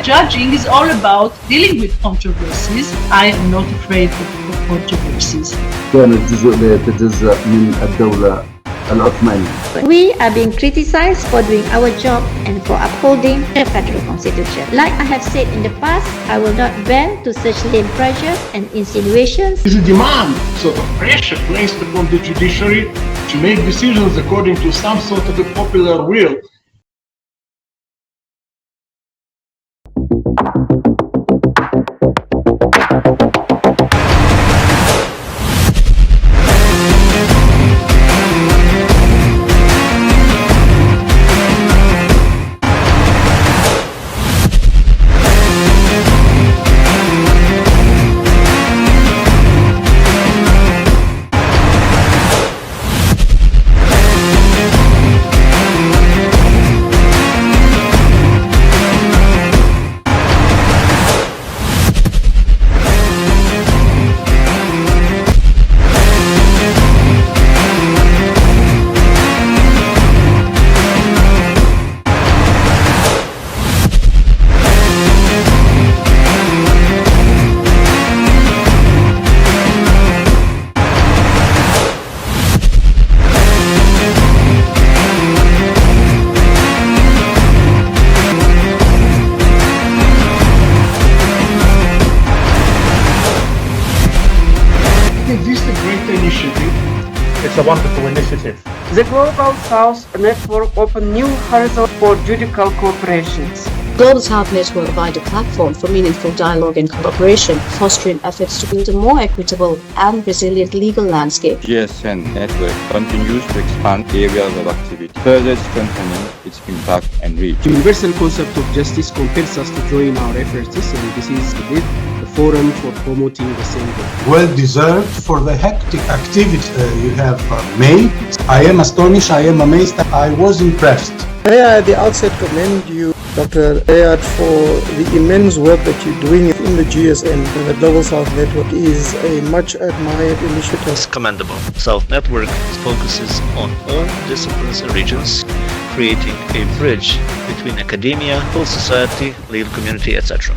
Judging is all about dealing with controversies. I am not afraid of controversies. كانت جزء لا يتجزأ من الدولة العثمانية. We are being criticized for doing our job and for upholding the federal constitution. Like I have said in the past, I will not bend to such lame pressures and insinuations. Is a demand, sort of pressure placed upon the judiciary to make decisions according to some sort of a popular will. It's a wonderful initiative. The Global South Network opened new horizons for judicial cooperations. GlobalSouth Network provide a platform for meaningful dialogue and cooperation, fostering efforts to build a more equitable and resilient legal landscape. GSN Network continues to expand areas of activity, further strengthening its impact and reach. The universal concept of justice compels us to join our efforts, and this is the forum for promoting the same goal. Well deserved for the hectic activity you have made. I am astonished, I am amazed, I was impressed. May I at the outset commend you, Dr. Ayad, for the immense work that you're doing in the GSN. The Global South Network is a much admired initiative. It's commendable. South Network focuses on all disciplines and regions, creating a bridge between academia, whole society, legal community, etc.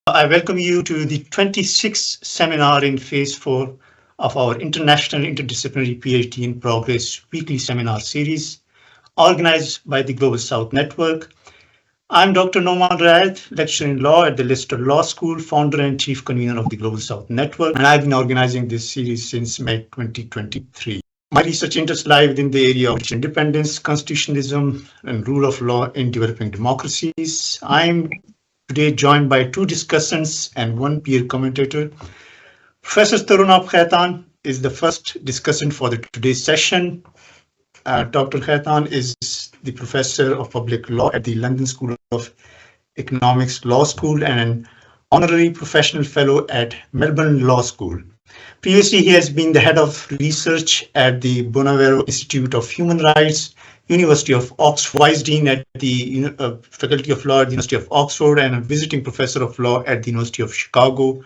I welcome you to the 26th seminar in Phase 4 of our International Interdisciplinary PhD in Progress weekly seminar series, organized by the Global South Network. I'm Dr. Normative Posturing, lecturer in law at the Leicester Law School, founder and chief convener of the Global South Network, and I've been organizing this series since May 2023. My research interests lie within the area of independence, constitutionalism, and rule of law in developing democracies. I'm today joined by two discussants and one peer commentator. Professor Tarunabh Khaitan is the first discussant for today's session. Dr. Khaitan is the professor of public law at the London School of Economics Law School and an honorary professional fellow at Melbourne Law School. Previously, he has been the head of research at the Bonavero Institute of Human Rights, University of Oxford, vice dean at the Faculty of Law at the University of Oxford, and a visiting professor of law at the University of Chicago,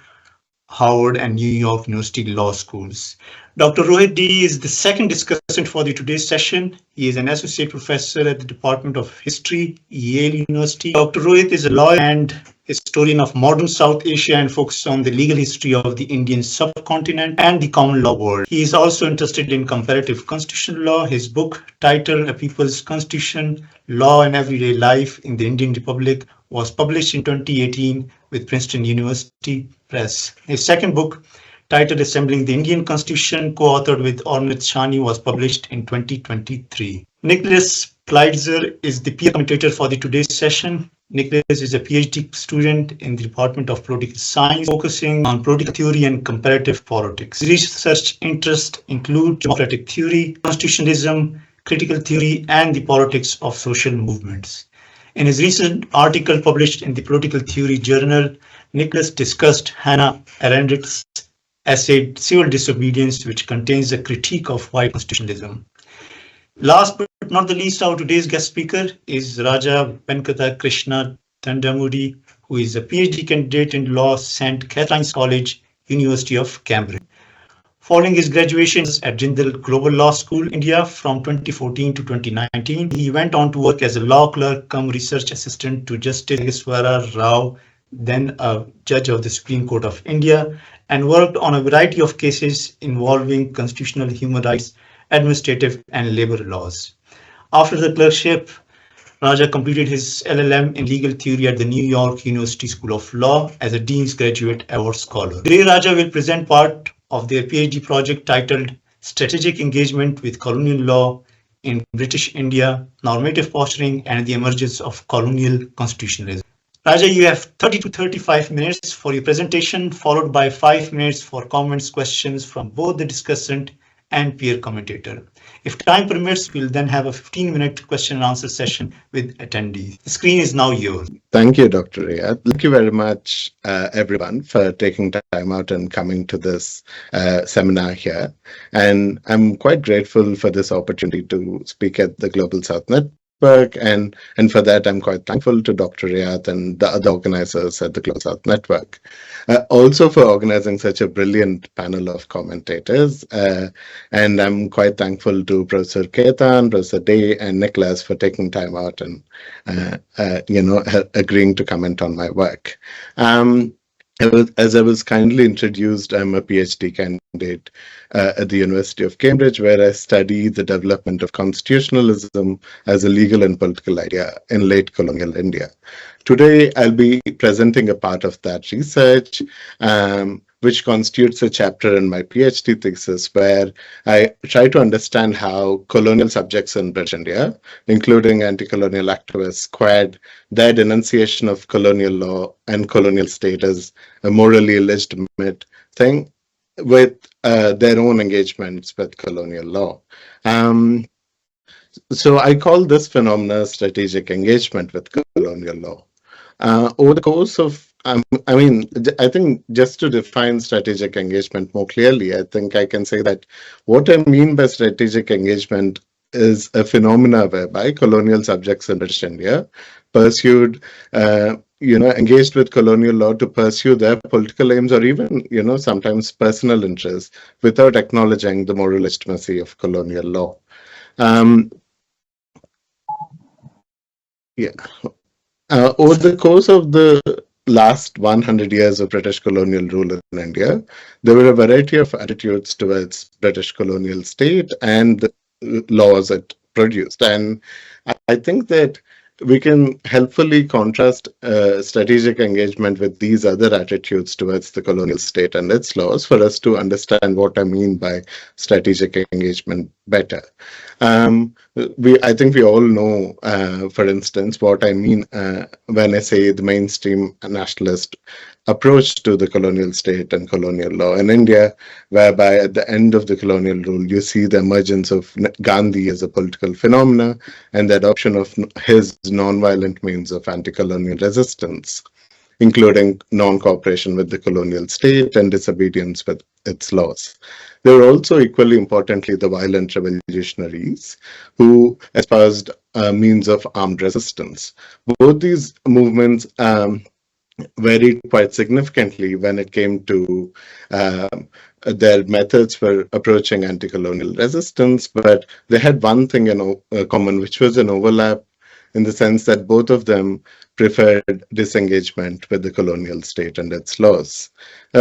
Howard, and New York University Law Schools. Dr. Rohit D is the second discussant for today's session. He is an associate professor at the Department of History, Yale University. Dr. Rohit is a lawyer and historian of modern South Asia and focuses on the legal history of the Indian subcontinent and the common law world. He is also interested in comparative constitutional law. His book, titled A People's Constitution, Law and Everyday Life in the Indian Republic, was published in 2018 with Princeton University Press. His second book, titled Assembling the Indian Constitution, co-authored with Ornith Shani, was published in 2023. Niklas Plaetzer is the peer commentator for today's session. Niklas is a PhD student in the Department of Political Science, focusing on political theory and comparative politics. His research interests include democratic theory, constitutionalism, critical theory, and the politics of social movements. In his recent article published in the Political Theory Journal, Niklas discussed Hannah Arendt's essay Civil Disobedience, which contains a critique of white constitutionalism. Last but not the least, our today's guest speaker is Raja Venkata Krishna Dandamudi, who is a PhD candidate in law, St. Catherine's College, University of Cambridge. Following his graduation at Jindal Global Law School, India from 2014 to 2019, he went on to work as a law clerk cum research assistant to Justice Nageswara Rao, then a judge of the Supreme Court of India, and worked on a variety of cases involving constitutional, human rights, administrative, and labor laws. After the clerkship, Raja completed his LLM in legal theory at the New York University School of Law as a Dean's Graduate Award Scholar. Today, Raja will present part of their PhD project titled Strategic Engagement with Colonial Law in British India, Normative Posturing, and the Emergence of Colonial Constitutionalism. Raja, you have 30 to 35 minutes for your presentation, followed by 5 minutes for comments, questions from both the discussant and peer commentator. If time permits, we'll then have a 15-minute question and answer session with attendees. The screen is now yours. Thank you, Dr. Riyad. Thank you very much, everyone, for taking time out and coming to this seminar here. And I'm quite grateful for this opportunity to speak at the Global South Network. And for that, I'm quite thankful to Dr. Riyad and the other organizers at the Global South Network. Also for organizing such a brilliant panel of commentators. And I'm quite thankful to Professor Khaitan, Professor Day, and Niklas for taking time out and, agreeing to comment on my work. As I was kindly introduced, I'm a PhD candidate at the University of Cambridge, where I study the development of constitutionalism as a legal and political idea in late colonial India. Today, I'll be presenting a part of that research, which constitutes a chapter in my PhD thesis, where I try to understand how colonial subjects in British India, including anti-colonial activists, squared their denunciation of colonial law and colonial state as a morally illegitimate thing with their own engagements with colonial law. So I call this phenomena strategic engagement with colonial law. Over the course of I think just to define strategic engagement more clearly, I think I can say that what I mean by strategic engagement is a phenomena whereby colonial subjects in British India pursued, engaged with colonial law to pursue their political aims or even, sometimes personal interests without acknowledging the moral legitimacy of colonial law. Over the course of the last 100 years of British colonial rule in India, there were a variety of attitudes towards British colonial state and the laws it produced. And I think that we can helpfully contrast strategic engagement with these other attitudes towards the colonial state and its laws for us to understand what I mean by strategic engagement better. I think we all know, for instance, what I mean when I say the mainstream nationalist approach to the colonial state and colonial law in India, whereby at the end of the colonial rule, you see the emergence of Gandhi as a political phenomena and the adoption of his non-violent means of anti-colonial resistance, including non-cooperation with the colonial state and disobedience with its laws. There were also, equally importantly, the violent revolutionaries who espoused means of armed resistance. Both these movements varied quite significantly when it came to their methods for approaching anti-colonial resistance, but they had one thing in common, which was an overlap in the sense that both of them preferred disengagement with the colonial state and its laws.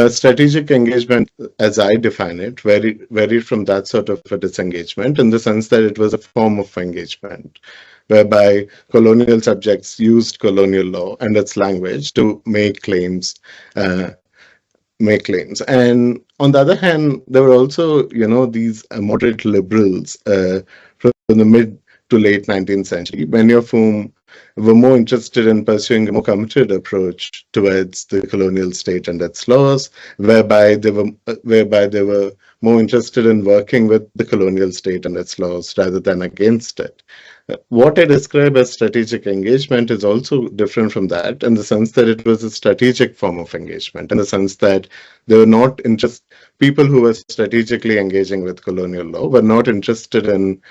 Strategic engagement, as I define it, varied from that sort of a disengagement in the sense that it was a form of engagement, whereby colonial subjects used colonial law and its language to make claims. And on the other hand, there were also, these moderate liberals from the mid to late 19th century, many of whom were more interested in pursuing a more committed approach towards the colonial state and its laws, whereby they were more interested in working with the colonial state and its laws rather than against it. What I describe as strategic engagement is also different from that in the sense that it was a strategic form of engagement, in the sense that they were not people who were strategically engaging with colonial law were not interested in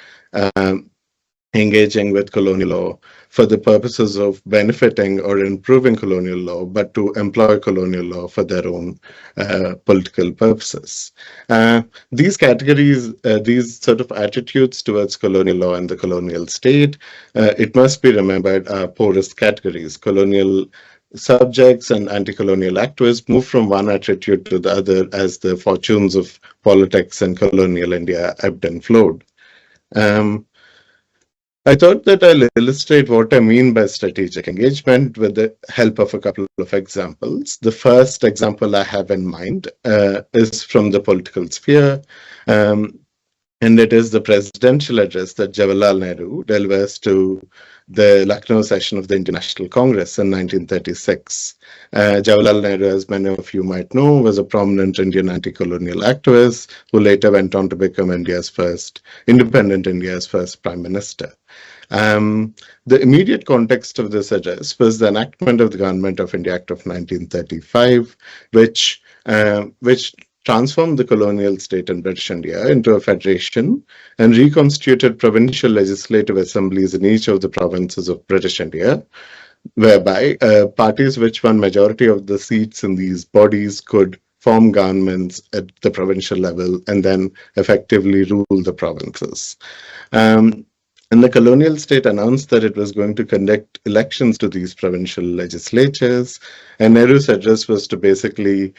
engaging with colonial law for the purposes of benefiting or improving colonial law, but to employ colonial law for their own political purposes. These categories, these sort of attitudes towards colonial law and the colonial state, it must be remembered, are porous categories. Colonial subjects and anti-colonial activists move from one attitude to the other as the fortunes of politics and colonial India ebbed and flowed. I thought that I'll illustrate what I mean by strategic engagement with the help of a couple of examples. The first example I have in mind is from the political sphere, and it is the presidential address that Jawaharlal Nehru delivers to the Lucknow session of the Indian National Congress in 1936. Jawaharlal Nehru, as many of you might know, was a prominent Indian anti-colonial activist who later went on to become independent India's first prime minister. The immediate context of this address was the enactment of the Government of India Act of 1935, which transformed the colonial state in British India into a federation and reconstituted provincial legislative assemblies in each of the provinces of British India, whereby parties which won majority of the seats in these bodies could form governments at the provincial level and then effectively rule the provinces. And the colonial state announced that it was going to conduct elections to these provincial legislatures, and Nehru's address was to basically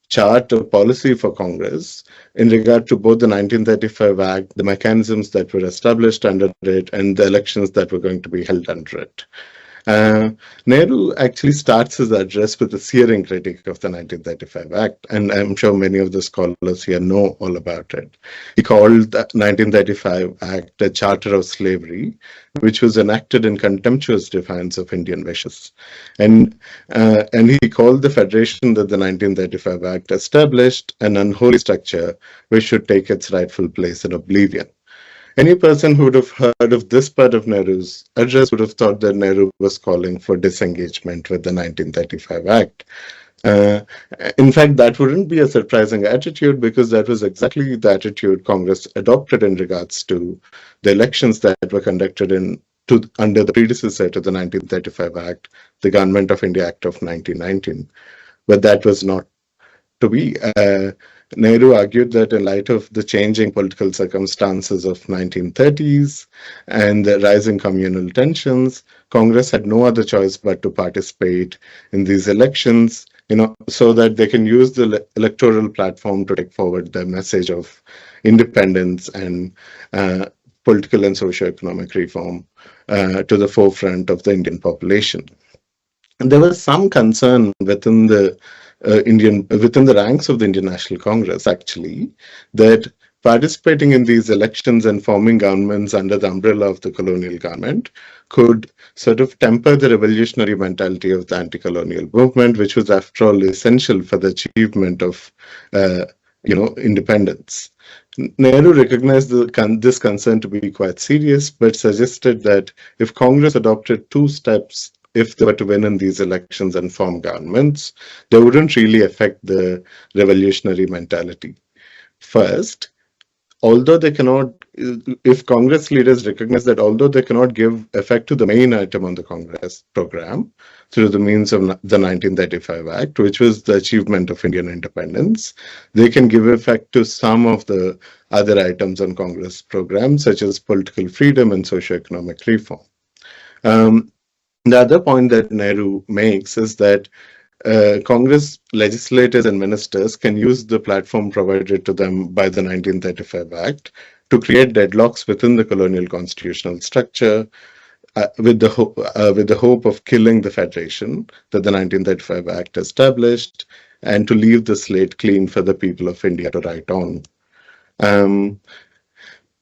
chart a policy for Congress in regard to both the 1935 Act, the mechanisms that were established under it, and the elections that were going to be held under it. Nehru actually starts his address with a searing critique of the 1935 Act, and I'm sure many of the scholars here know all about it. He called the 1935 Act a charter of slavery, which was enacted in contemptuous defiance of Indian wishes. And he called the federation that the 1935 Act established an unholy structure which should take its rightful place in oblivion. Any person who would have heard of this part of Nehru's address would have thought that Nehru was calling for disengagement with the 1935 Act. In fact, that wouldn't be a surprising attitude because that was exactly the attitude Congress adopted in regards to the elections that were conducted under the predecessor to the 1935 Act, the Government of India Act of 1919. But that was not to be. Nehru argued that in light of the changing political circumstances of 1930s and the rising communal tensions, Congress had no other choice but to participate in these elections, so that they can use the electoral platform to take forward the message of independence and political and socio-economic reform to the forefront of the Indian population. And there was some concern within the ranks of the Indian National Congress, actually, that participating in these elections and forming governments under the umbrella of the colonial government could sort of temper the revolutionary mentality of the anti-colonial movement, which was, after all, essential for the achievement of, independence. Nehru recognized this concern to be quite serious, but suggested that if Congress adopted two steps, if they were to win in these elections and form governments, they wouldn't really affect the revolutionary mentality. First, although they cannot, if Congress leaders recognize that although they cannot give effect to the main item on the Congress program through the means of the 1935 Act, which was the achievement of Indian independence, they can give effect to some of the other items on Congress program, such as political freedom and socio-economic reform. The other point that Nehru makes is that Congress legislators and ministers can use the platform provided to them by the 1935 Act to create deadlocks within the colonial constitutional structure with the hope of killing the federation that the 1935 Act established and to leave the slate clean for the people of India to write on.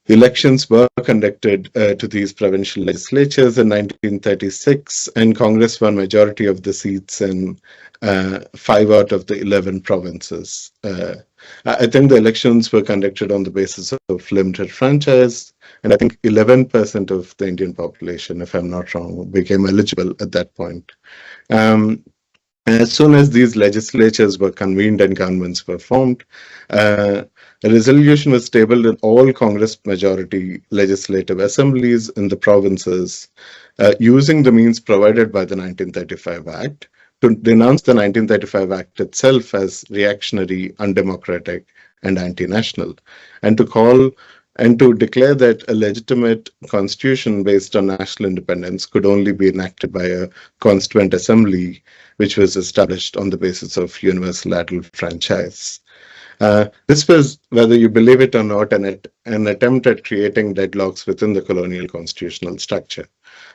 Elections were conducted to these provincial legislatures in 1936, and Congress won majority of the seats in 5 out of the 11 provinces. I think the elections were conducted on the basis of limited franchise, and I think 11% of the Indian population, if I'm not wrong, became eligible at that point. As soon as these legislatures were convened and governments were formed, a resolution was tabled in all Congress majority legislative assemblies in the provinces using the means provided by the 1935 Act to denounce the 1935 Act itself as reactionary, undemocratic, and anti-national, and to declare that a legitimate constitution based on national independence could only be enacted by a constituent assembly, which was established on the basis of unilateral franchise. This was, whether you believe it or not, an attempt at creating deadlocks within the colonial constitutional structure.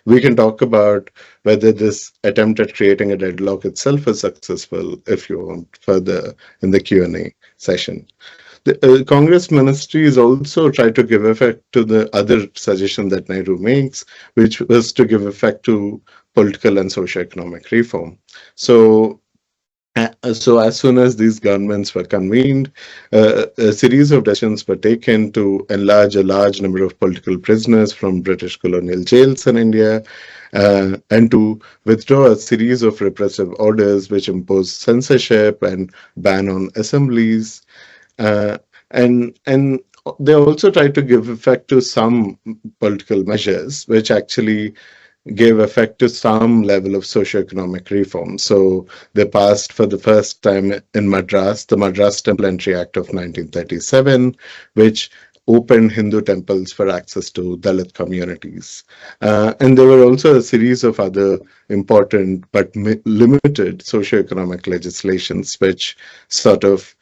We can talk about whether this attempt at creating a deadlock itself is successful if you want further in the Q&A session. The Congress ministries also tried to give effect to the other suggestion that Nehru makes, which was to give effect to political and socio-economic reform. So as soon as these governments were convened, a series of decisions were taken to enlarge a large number of political prisoners from British colonial jails in India, and to withdraw a series of repressive orders which imposed censorship and ban on assemblies. And they also tried to give effect to some political measures which actually gave effect to some level of socio-economic reform. So they passed for the first time in Madras, the Madras Temple Entry Act of 1937, which opened Hindu temples for access to Dalit communities. And there were also a series of other important but limited socio-economic legislations which sort of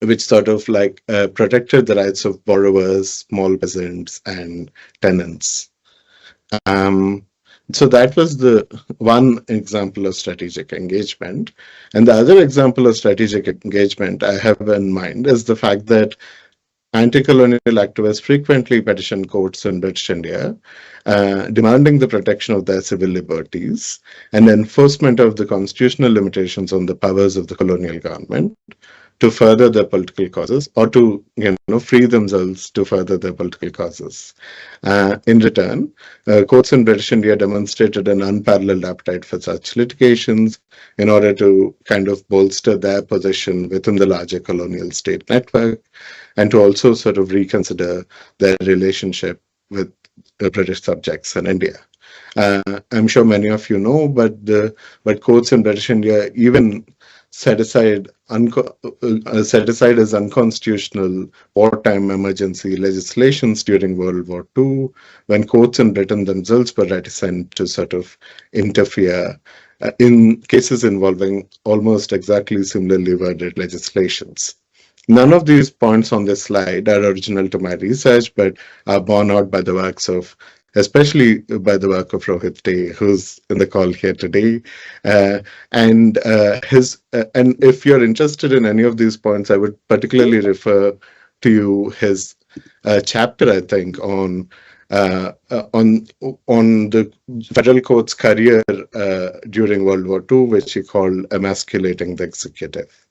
protected the rights of borrowers, small peasants, and tenants. So that was the one example of strategic engagement. And the other example of strategic engagement I have in mind is the fact that anti-colonial activists frequently petition courts in British India, demanding the protection of their civil liberties and enforcement of the constitutional limitations on the powers of the colonial government to further their political causes, or to free themselves to further their political causes. In return, courts in British India demonstrated an unparalleled appetite for such litigations in order to kind of bolster their position within the larger colonial state network, and to also sort of reconsider their relationship with the British subjects in India. I'm sure many of you know, but courts in British India even set aside as unconstitutional wartime emergency legislations during World War II, when courts in Britain themselves were reticent to sort of interfere in cases involving almost exactly similarly worded legislations. None of these points on this slide are original to my research, but are borne out by the works of, especially by the work of Rohit Day, who's in the call here today. And if you're interested in any of these points, I would particularly refer to his chapter, I think, on the federal court's career during World War II, which he called Emasculating the Executive.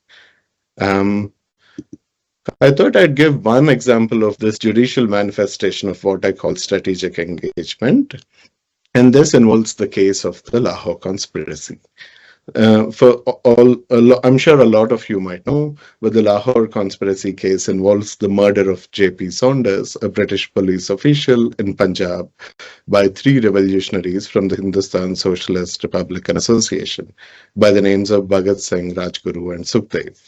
I thought I'd give one example of this judicial manifestation of what I call strategic engagement, and this involves the case of the Lahore conspiracy. I'm sure a lot of you might know, but the Lahore conspiracy case involves the murder of J.P. Saunders, a British police official in Punjab, by 3 revolutionaries from the Hindustan Socialist Republican Association by the names of Bhagat Singh, Rajguru, and Sukhdev.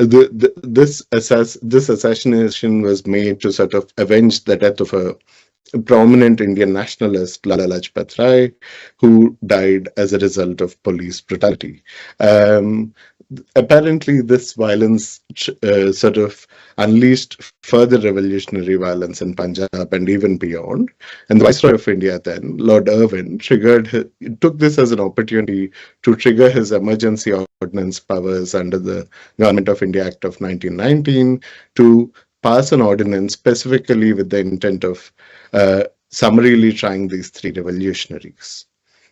This assassination was made to sort of avenge the death of a prominent Indian nationalist, Lala Lajpat Rai, who died as a result of police brutality. Apparently, this violence sort of unleashed further revolutionary violence in Punjab and even beyond. And the Viceroy of India then, Lord Irwin, took this as an opportunity to trigger his emergency ordnance powers under the Government of India Act of 1919 to pass an ordinance specifically with the intent of summarily trying these 3 revolutionaries.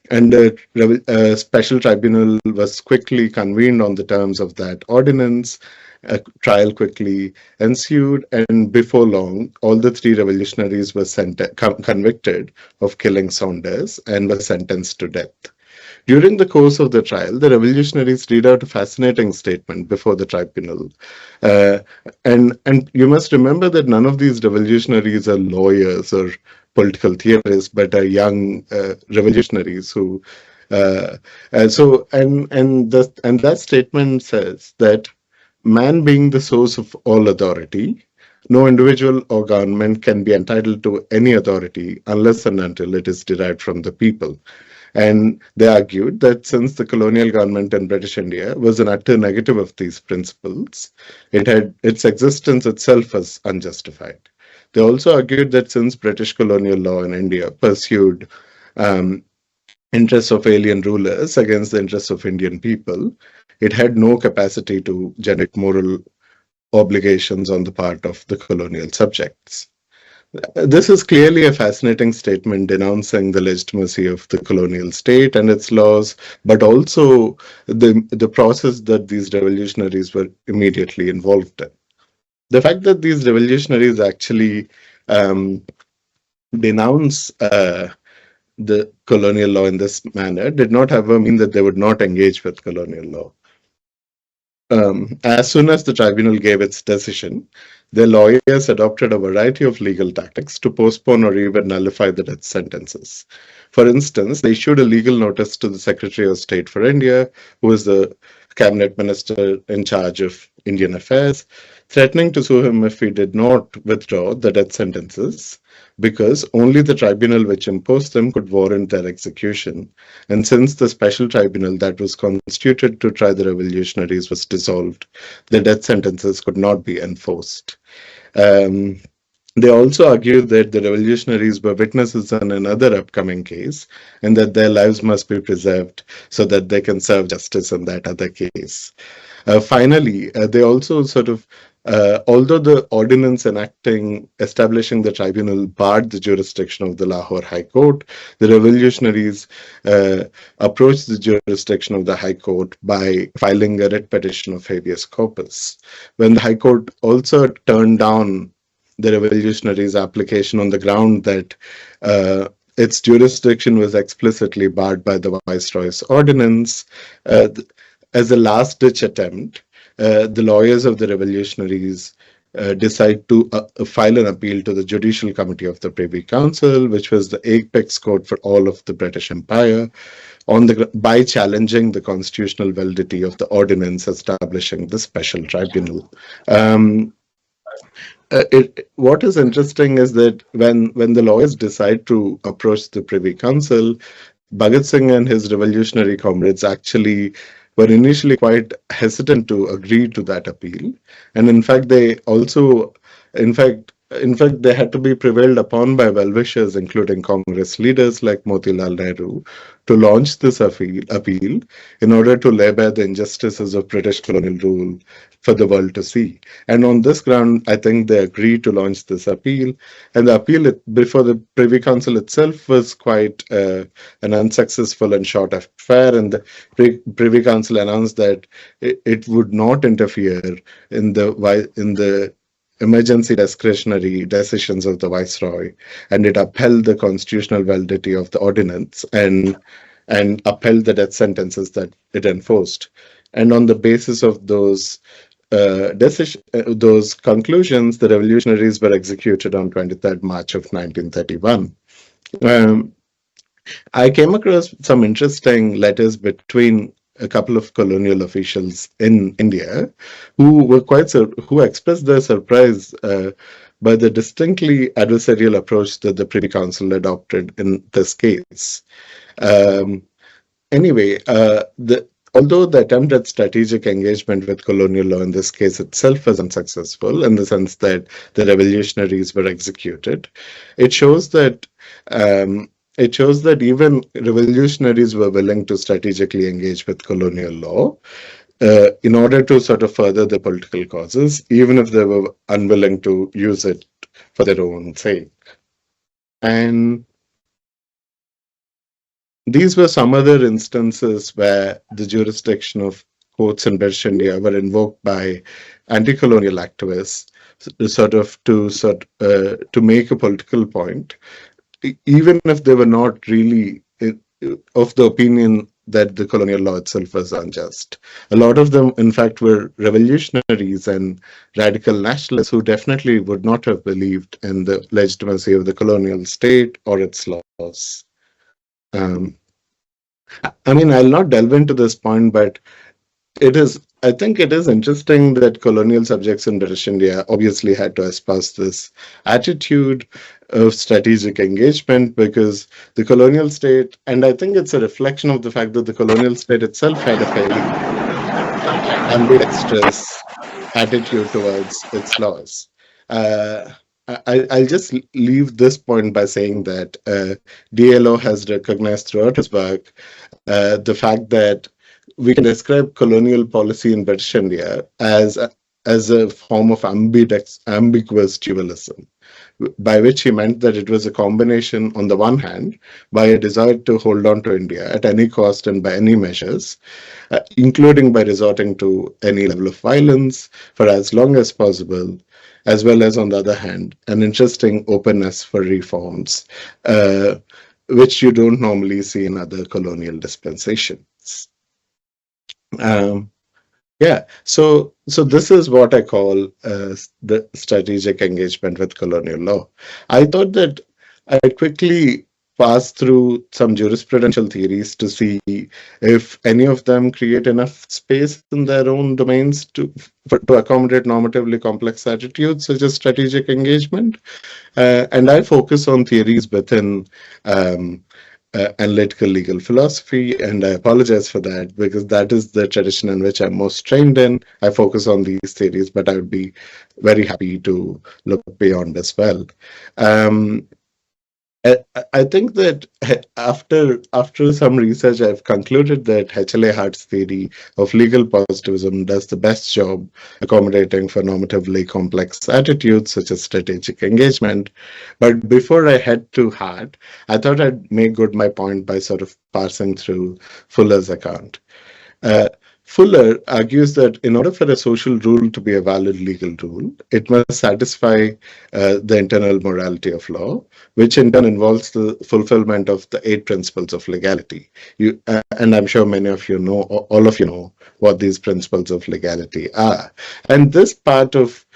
And a special tribunal was quickly convened on the terms of that ordinance. A trial quickly ensued, and before long, all the 3 revolutionaries were convicted of killing Saunders and were sentenced to death. During the course of the trial, the revolutionaries read out a fascinating statement before the tribunal. And you must remember that none of these revolutionaries are lawyers or political theorists, but are young revolutionaries who. And that statement says that man being the source of all authority, no individual or government can be entitled to any authority unless and until it is derived from the people. And they argued that since the colonial government in British India was an utter negative of these principles, its existence itself was unjustified. They also argued that since British colonial law in India pursued interests of alien rulers against the interests of Indian people, it had no capacity to generate moral obligations on the part of the colonial subjects. This is clearly a fascinating statement denouncing the legitimacy of the colonial state and its laws, but also the process that these revolutionaries were immediately involved in. The fact that these revolutionaries actually denounce the colonial law in this manner did not ever mean that they would not engage with colonial law. As soon as the tribunal gave its decision, their lawyers adopted a variety of legal tactics to postpone or even nullify the death sentences. For instance, they issued a legal notice to the Secretary of State for India, who is the cabinet minister in charge of Indian affairs, threatening to sue him if he did not withdraw the death sentences, because only the tribunal which imposed them could warrant their execution. And since the special tribunal that was constituted to try the revolutionaries was dissolved, the death sentences could not be enforced. They also argued that the revolutionaries were witnesses in another upcoming case and that their lives must be preserved so that they can serve justice in that other case. Finally, they also although the ordinance establishing the tribunal barred the jurisdiction of the Lahore High Court, the revolutionaries approached the jurisdiction of the High Court by filing a writ petition of habeas corpus. When the High Court also turned down the revolutionaries' application on the ground that its jurisdiction was explicitly barred by the Viceroy's ordinance, as a last-ditch attempt, the lawyers of the revolutionaries decide to file an appeal to the Judicial Committee of the Privy Council, which was the apex court for all of the British Empire, by challenging the constitutional validity of the ordinance establishing the special tribunal. What is interesting is that when the lawyers decide to approach the Privy Council, Bhagat Singh and his revolutionary comrades actually were initially quite hesitant to agree to that appeal, and in fact they had to be prevailed upon by well-wishers, including Congress leaders like Motilal Nehru, to launch this appeal in order to lay bare the injustices of British colonial rule for the world to see. And on this ground, I think they agreed to launch this appeal. And the appeal before the Privy Council itself was quite an unsuccessful and short affair. And the Privy Council announced that it would not interfere in the emergency discretionary decisions of the Viceroy, and it upheld the constitutional validity of the ordinance and upheld the death sentences that it enforced. And on the basis of those conclusions, the revolutionaries were executed on 23rd March of 1931. I came across some interesting letters between a couple of colonial officials in India who expressed their surprise by the distinctly adversarial approach that the Privy Council adopted in this case. Although the attempt at strategic engagement with colonial law in this case itself was unsuccessful in the sense that the revolutionaries were executed, it shows that even revolutionaries were willing to strategically engage with colonial law in order to sort of further their political causes, even if they were unwilling to use it for their own sake. And these were some other instances where the jurisdiction of courts in British India were invoked by anti-colonial activists to make a political point, even if they were not really of the opinion that the colonial law itself was unjust. A lot of them, in fact, were revolutionaries and radical nationalists who definitely would not have believed in the legitimacy of the colonial state or its laws. I mean, I'll not delve into this point, but I think it is interesting that colonial subjects in British India obviously had to espouse this attitude of strategic engagement, because the colonial state, and I think it's a reflection of the fact that the colonial state itself had a fairly ambidextrous attitude towards its laws. I'll just leave this point by saying that DLO has recognized throughout his work the fact that we can describe colonial policy in British India as a form of ambiguous dualism, by which he meant that it was a combination, on the one hand, by a desire to hold on to India at any cost and by any measures, including by resorting to any level of violence for as long as possible, as well as, on the other hand, an interesting openness for reforms, which you don't normally see in other colonial dispensations. So this is what I call the strategic engagement with colonial law. I thought that I'd quickly pass through some jurisprudential theories to see if any of them create enough space in their own domains to accommodate normatively complex attitudes such as strategic engagement. And I focus on theories within analytical legal philosophy, and I apologize for that because that is the tradition in which I'm most trained in. I focus on these theories, but I would be very happy to look beyond as well. I think that after some research, I've concluded that HLA Hart's theory of legal positivism does the best job accommodating for normatively complex attitudes such as strategic engagement. But before I head to Hart, I thought I'd make good my point by sort of parsing through Fuller's account. Fuller argues that in order for a social rule to be a valid legal rule, it must satisfy the internal morality of law, which in turn involves the fulfillment of the 8 principles of legality. And I'm sure many of you know, all of you know, what these principles of legality are. And this part of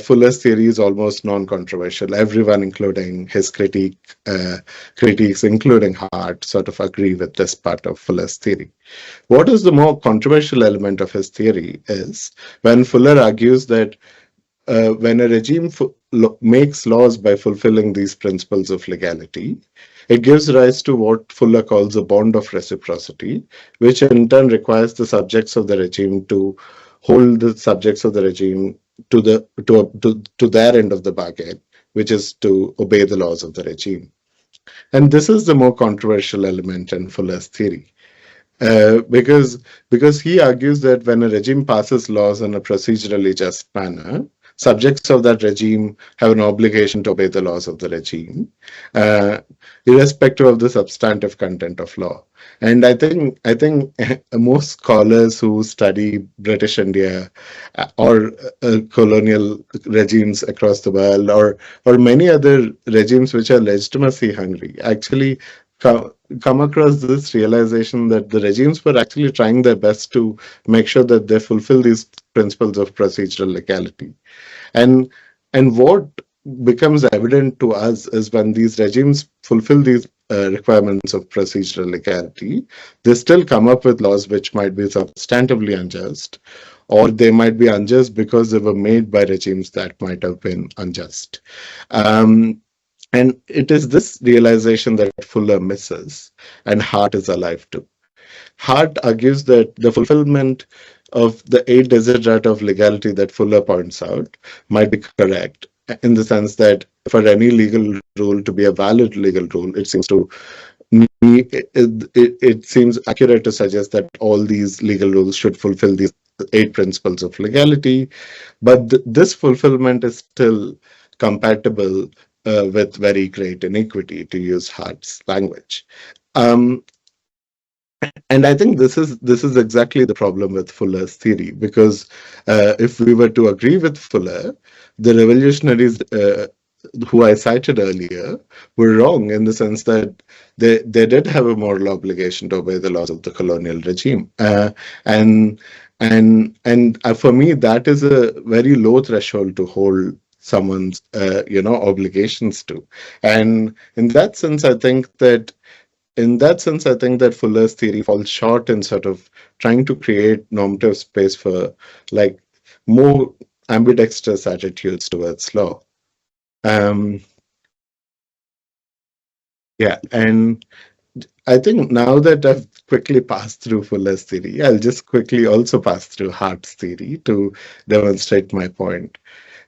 Fuller's theory is almost non-controversial. Everyone, including his critiques, including Hart, sort of agree with this part of Fuller's theory. What is the more controversial element of his theory is when Fuller argues that when a regime makes laws by fulfilling these principles of legality, it gives rise to what Fuller calls a bond of reciprocity, which in turn requires the subjects of the regime to hold the subjects of the regime to their end of the bargain, which is to obey the laws of the regime. And this is the more controversial element in Fuller's theory, because he argues that when a regime passes laws in a procedurally just manner, subjects of that regime have an obligation to obey the laws of the regime, irrespective of the substantive content of law. And I think most scholars who study British India or colonial regimes across the world, or many other regimes which are legitimacy hungry, actually come across this realization that the regimes were actually trying their best to make sure that they fulfill these principles of procedural legality. And what becomes evident to us is when these regimes fulfill these requirements of procedural legality, they still come up with laws which might be substantively unjust, or they might be unjust because they were made by regimes that might have been unjust. And it is this realization that Fuller misses, and Hart is alive to. Hart argues that the fulfillment of the 8 desiderata of legality that Fuller points out might be correct, in the sense that for any legal rule to be a valid legal rule, it seems accurate to suggest that all these legal rules should fulfill these 8 principles of legality. But this fulfillment is still compatible with very great inequity, to use Hart's language. And I think this is exactly the problem with Fuller's theory, because if we were to agree with Fuller, the revolutionaries who I cited earlier were wrong in the sense that they did have a moral obligation to obey the laws of the colonial regime. And for me, that is a very low threshold to hold someone's obligations to. And in that sense, I think that Fuller's theory falls short in sort of trying to create normative space for like more ambidextrous attitudes towards law. Yeah, and I think now that I've quickly passed through Fuller's theory, I'll just quickly also pass through Hart's theory to demonstrate my point.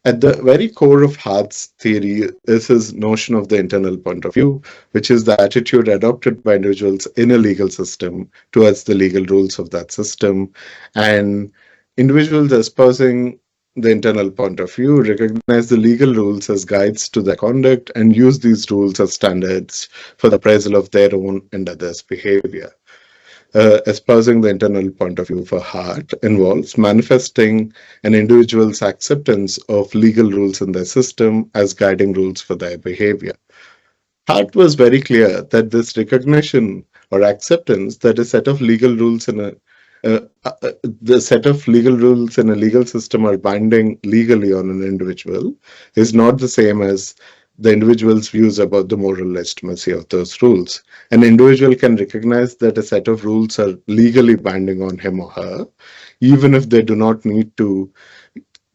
At the very core of Hart's theory is his notion of the internal point of view, which is the attitude adopted by individuals in a legal system towards the legal rules of that system. And individuals espousing the internal point of view recognize the legal rules as guides to their conduct and use these rules as standards for the appraisal of their own and others' behavior. Espousing the internal point of view for Hart involves manifesting an individual's acceptance of legal rules in their system as guiding rules for their behavior. Hart was very clear that this recognition or acceptance that a set of legal rules in a legal system are binding legally on an individual is not the same as the individual's views about the moral legitimacy of those rules. An individual can recognize that a set of rules are legally binding on him or her, even if they do not need to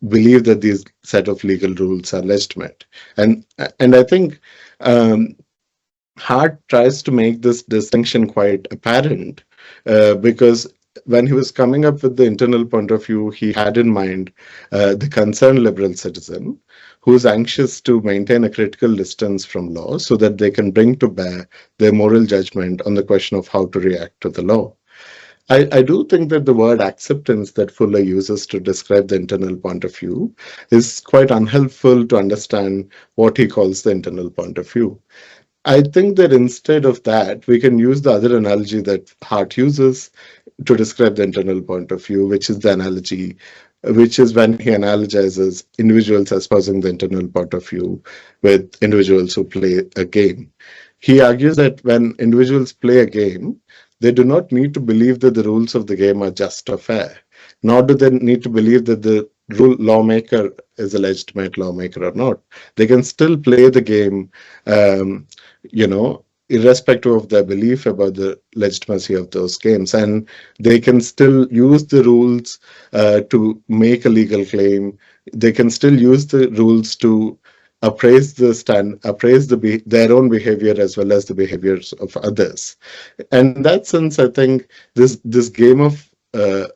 believe that these set of legal rules are legitimate. And I think Hart tries to make this distinction quite apparent because when he was coming up with the internal point of view, he had in mind the concerned liberal citizen who is anxious to maintain a critical distance from law so that they can bring to bear their moral judgment on the question of how to react to the law. I do think that the word acceptance that Fuller uses to describe the internal point of view is quite unhelpful to understand what he calls the internal point of view. I think that instead of that, we can use the other analogy that Hart uses to describe the internal point of view, which is when he analogizes individuals espousing the internal point of view with individuals who play a game. He argues that when individuals play a game, they do not need to believe that the rules of the game are just or fair, nor do they need to believe that the lawmaker is a legitimate lawmaker or not. They can still play the game, irrespective of their belief about the legitimacy of those games. And they can still use the rules to make a legal claim. They can still use the rules to appraise their own behavior as well as the behaviors of others. And in that sense, I think this game of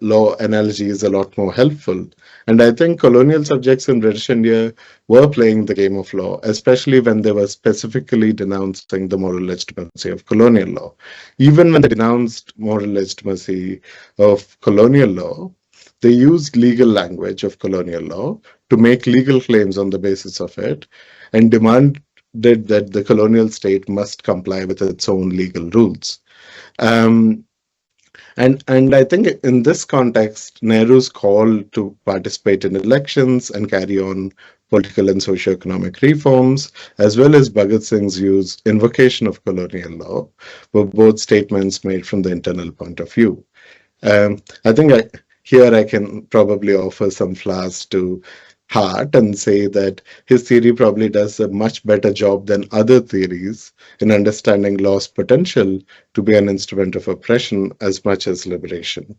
law analogy is a lot more helpful. And I think colonial subjects in British India were playing the game of law, especially when they were specifically denouncing the moral legitimacy of colonial law. Even when they denounced moral legitimacy of colonial law, they used legal language of colonial law to make legal claims on the basis of it and demanded that the colonial state must comply with its own legal rules. And I think in this context, Nehru's call to participate in elections and carry on political and socio-economic reforms, as well as Bhagat Singh's invocation of colonial law, were both statements made from the internal point of view. I think here I can probably offer some flowers to Hart and say that his theory probably does a much better job than other theories in understanding law's potential to be an instrument of oppression as much as liberation.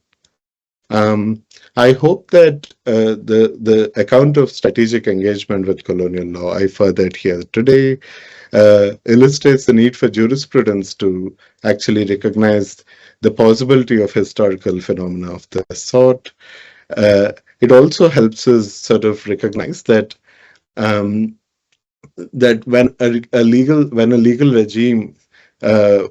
I hope that the account of strategic engagement with colonial law I furthered here today illustrates the need for jurisprudence to actually recognize the possibility of historical phenomena of this sort. It also helps us sort of recognize that that when a legal regime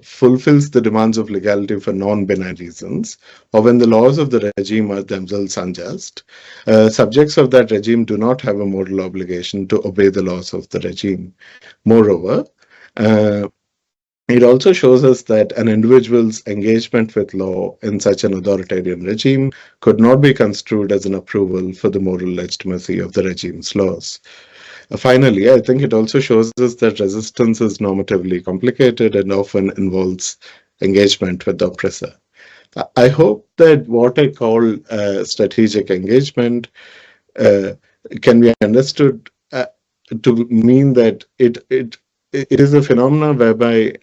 fulfills the demands of legality for non-benign reasons, or when the laws of the regime are themselves unjust, subjects of that regime do not have a moral obligation to obey the laws of the regime. Moreover, it also shows us that an individual's engagement with law in such an authoritarian regime could not be construed as an approval for the moral legitimacy of the regime's laws. Finally, I think it also shows us that resistance is normatively complicated and often involves engagement with the oppressor. I hope that what I call strategic engagement can be understood to mean that it is a phenomenon whereby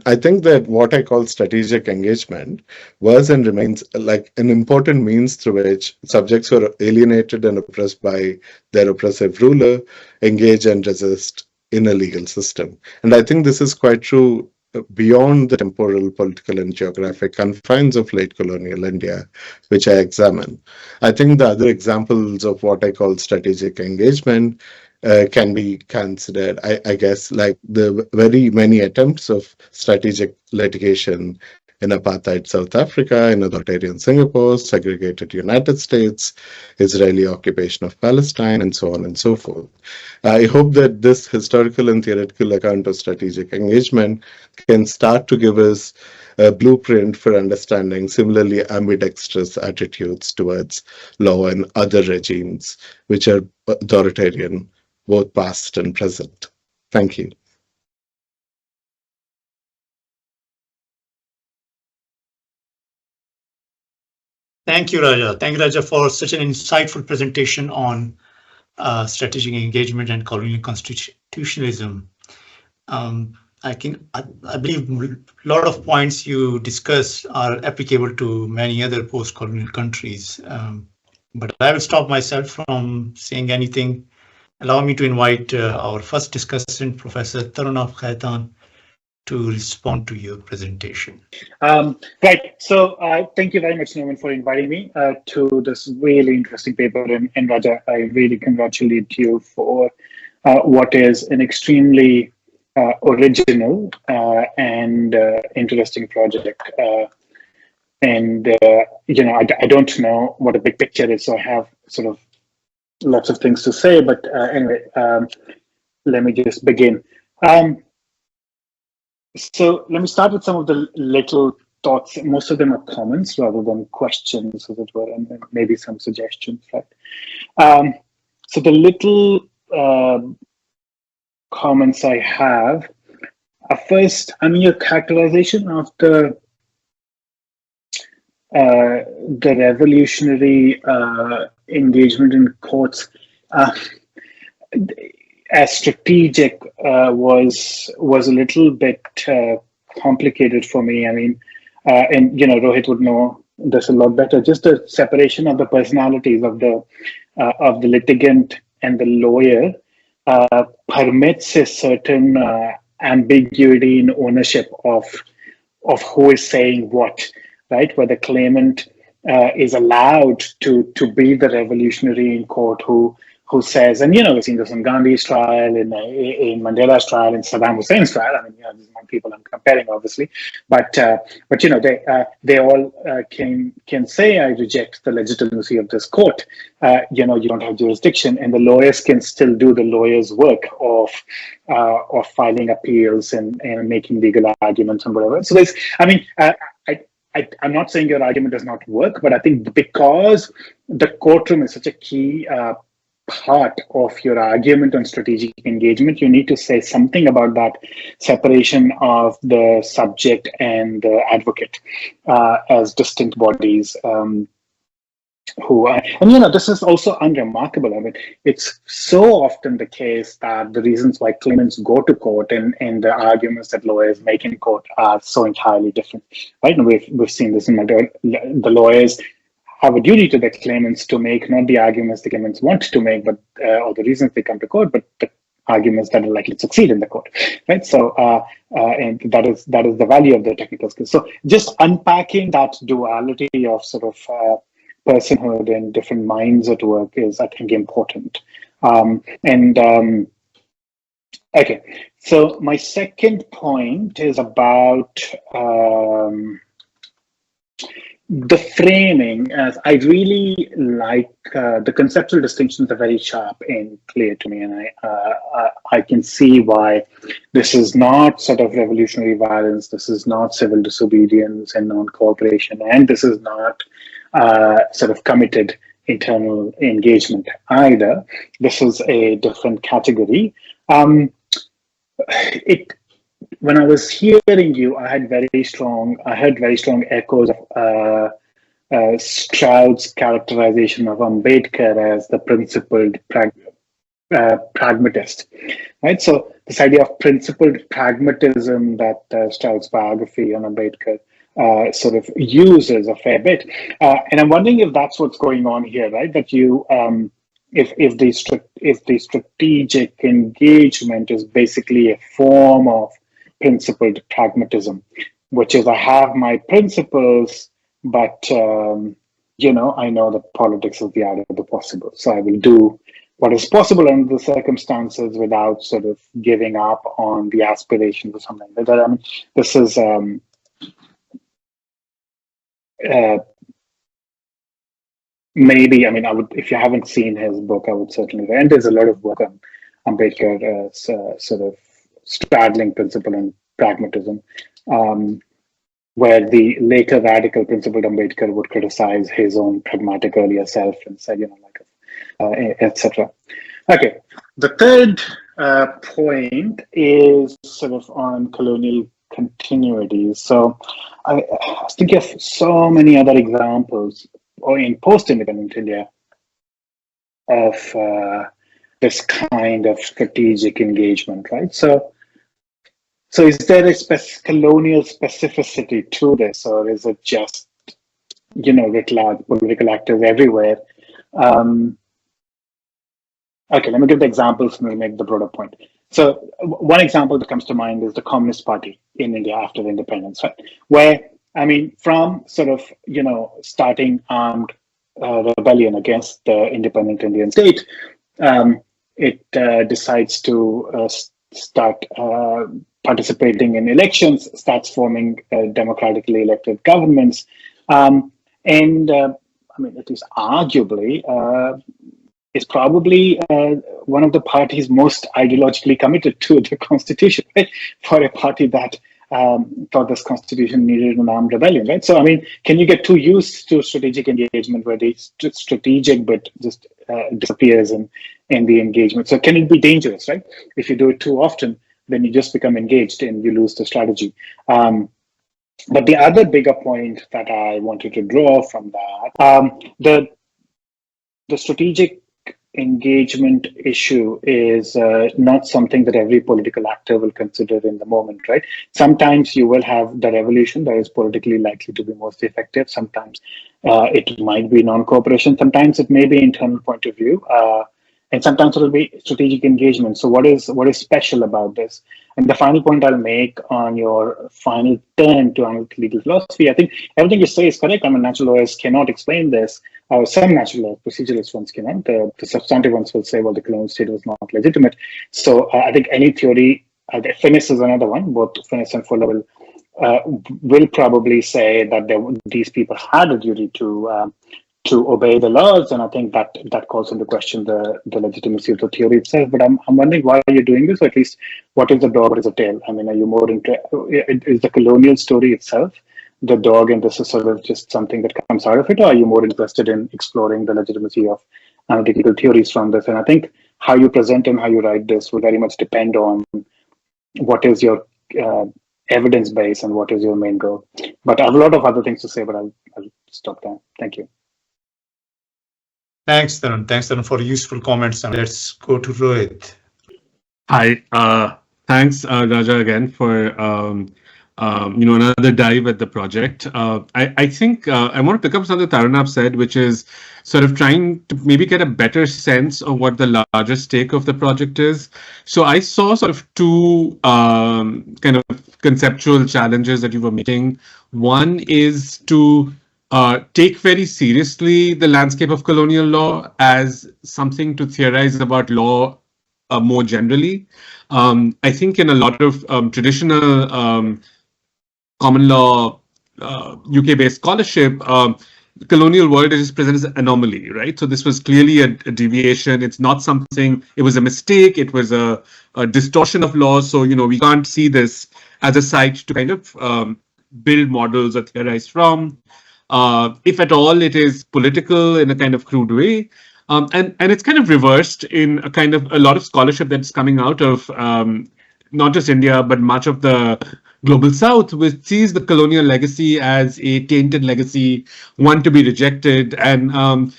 I think that what I call strategic engagement was and remains like an important means through which subjects who are alienated and oppressed by their oppressive ruler engage and resist in a legal system. And I think this is quite true beyond the temporal, political, and geographic confines of late colonial India, which I examine. I think the other examples of what I call strategic engagement can be considered, I guess, like the very many attempts of strategic litigation in apartheid South Africa, in authoritarian Singapore, segregated United States, Israeli occupation of Palestine, and so on and so forth. I hope that this historical and theoretical account of strategic engagement can start to give us a blueprint for understanding similarly ambidextrous attitudes towards law and other regimes which are authoritarian, both past and present. Thank you. Thank you, Raja. Thank you, Raja, for such an insightful presentation on strategic engagement and colonial constitutionalism. I believe a lot of points you discuss are applicable to many other post-colonial countries. But I will stop myself from saying anything. Allow me to invite our first discussant, Professor Tarunabh Khaitan, to respond to your presentation. Right. So thank you very much, Norman, for inviting me to this really interesting paper. And Raja, I really congratulate you for what is an extremely original and interesting project. I don't know what a big picture is, so I have sort of lots of things to say, but anyway, let me just begin. So let me start with some of the little thoughts. Most of them are comments rather than questions, as it were, and then maybe some suggestions. Right? So the little comments I have are first, your characterization of the revolutionary engagement in courts as strategic was a little bit complicated for me. And Rohit would know this a lot better. Just the separation of the personalities of the litigant and the lawyer permits a certain ambiguity in ownership of who is saying what, right? Where the claimant is allowed to be the revolutionary in court who says, and we've seen this in Gandhi's trial, in Mandela's trial, in Saddam Hussein's trial. These are not people I'm comparing, obviously, but they all can say, I reject the legitimacy of this court. You don't have jurisdiction, and the lawyers can still do the lawyer's work of filing appeals and making legal arguments and whatever. So there's, I'm not saying your argument does not work, but I think because the courtroom is such a key part of your argument on strategic engagement, you need to say something about that separation of the subject and the advocate as distinct bodies. This is also unremarkable. It's so often the case that the reasons why claimants go to court and the arguments that lawyers make in court are so entirely different, right? And we've seen this in the lawyers have a duty to the claimants to make not the arguments the claimants want to make, but or the reasons they come to court, but the arguments that are likely to succeed in the court, right? So, and that is the value of the technical skills. So, just unpacking that duality of sort of personhood and different minds at work is, I think, important. Okay, so my second point is about the framing. As I really like the conceptual distinctions are very sharp and clear to me, and I can see why this is not sort of revolutionary violence, this is not civil disobedience and non-cooperation, and this is not sort of committed internal engagement either. This is a different category. When I was hearing you, I heard very strong echoes of Stroud's characterization of Ambedkar as the principled pragmatist, right? So this idea of principled pragmatism that Stroud's biography on Ambedkar sort of uses a fair bit, and I'm wondering if that's what's going on here, right? That you, if the strategic engagement is basically a form of principled pragmatism, which is I have my principles, but I know that politics is the art of the possible, so I will do what is possible under the circumstances without sort of giving up on the aspirations or something like that. I mean, this is maybe, I mean, I would, if you haven't seen his book, I would certainly, and there's a lot of work on Ambedkar sort of straddling principle and pragmatism, where the later radical principled Ambedkar would criticize his own pragmatic earlier self and say, etc. Okay, the third point is sort of on colonial continuity. So I was thinking of so many other examples or in post-independent India of this kind of strategic engagement, right? So is there a colonial specificity to this, or is it just, writ large political actors everywhere? Okay, let me give the examples and we'll make the broader point. So one example that comes to mind is the Communist Party in India after the independence, right? Where, I mean, from sort of, starting armed rebellion against the independent Indian state, it decides to start participating in elections, starts forming democratically elected governments. And I mean, it is arguably is probably one of the parties most ideologically committed to the constitution, right? For a party that thought this constitution needed an armed rebellion, right? So, I mean, can you get too used to strategic engagement where the strategic bit just disappears in the engagement? So can it be dangerous, right? If you do it too often, then you just become engaged and you lose the strategy. But the other bigger point that I wanted to draw from that, the strategic engagement issue is not something that every political actor will consider in the moment, right? Sometimes you will have the revolution that is politically likely to be most effective. Sometimes it might be non-cooperation. Sometimes it may be internal point of view. And sometimes it will be strategic engagement. So what is special about this? And the final point I'll make on your final turn to analytical legal philosophy, I think everything you say is correct. I mean, natural lawyers cannot explain this. Some natural law proceduralist ones cannot. The substantive ones will say, well, the colonial state was not legitimate. So I think any theory, Finnis is another one, both Finnis and Fuller will probably say that these people had a duty to obey the laws, and I think that calls into question the legitimacy of the theory itself. But I'm wondering why are you doing this, or at least what is the dog, what is the tail? I mean, are you more into, is the colonial story itself the dog and this is sort of just something that comes out of it, or are you more interested in exploring the legitimacy of analytical theories from this? And I think how you present and how you write this will very much depend on what is your evidence base and what is your main goal. But I have a lot of other things to say, but I'll stop there. Thank you. Thanks, Tarun. Thanks, Tarun, for useful comments. And let's go to Rohit. Hi. Thanks, Raja, again for another dive at the project. I think I want to pick up something Tarunabh said, which is sort of trying to maybe get a better sense of what the larger stake of the project is. So I saw sort of two kind of conceptual challenges that you were making. One is to take very seriously the landscape of colonial law as something to theorize about law more generally. I think in a lot of traditional common law, UK-based scholarship, the colonial world is presented as an anomaly, right? So this was clearly a deviation. It's not something, it was a mistake. It was a distortion of law. So, we can't see this as a site to kind of build models or theorize from. If at all, it is political in a kind of crude way. And it's kind of reversed in a kind of a lot of scholarship that's coming out of not just India, but much of the global South, which sees the colonial legacy as a tainted legacy, one to be rejected. And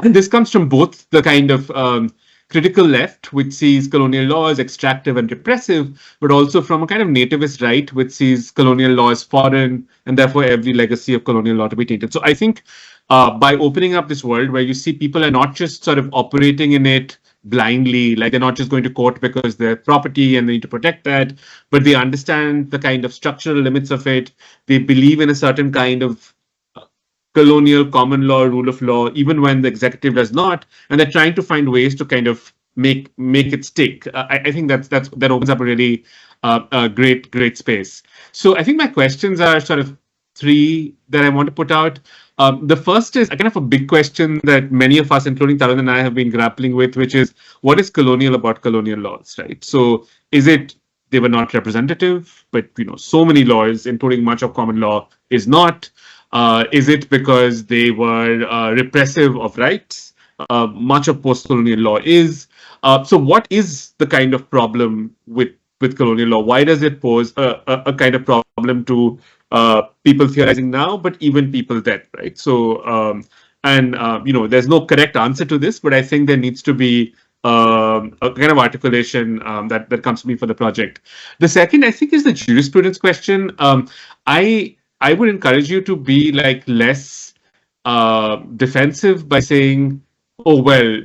this comes from both the kind of critical left, which sees colonial law as extractive and repressive, but also from a kind of nativist right, which sees colonial law as foreign, and therefore every legacy of colonial law to be tainted. So I think by opening up this world where you see people are not just sort of operating in it blindly, like they're not just going to court because they're property and they need to protect that, but they understand the kind of structural limits of it. They believe in a certain kind of colonial common law, rule of law, even when the executive does not, and they're trying to find ways to kind of make it stick. I think that opens up a really great space. So I think my questions are sort of three that I want to put out. The first is kind of a big question that many of us, including Tarun and I, have been grappling with, which is what is colonial about colonial laws, right? So is it they were not representative, but so many laws, including much of common law, is not? Is it because they were repressive of rights? Much of post-colonial law is. So what is the kind of problem with colonial law? Why does it pose a kind of problem to people theorizing now, but even people then, right? So, there's no correct answer to this, but I think there needs to be a kind of articulation that comes to me for the project. The second, I think, is the jurisprudence question. I would encourage you to be less defensive by saying, oh, well,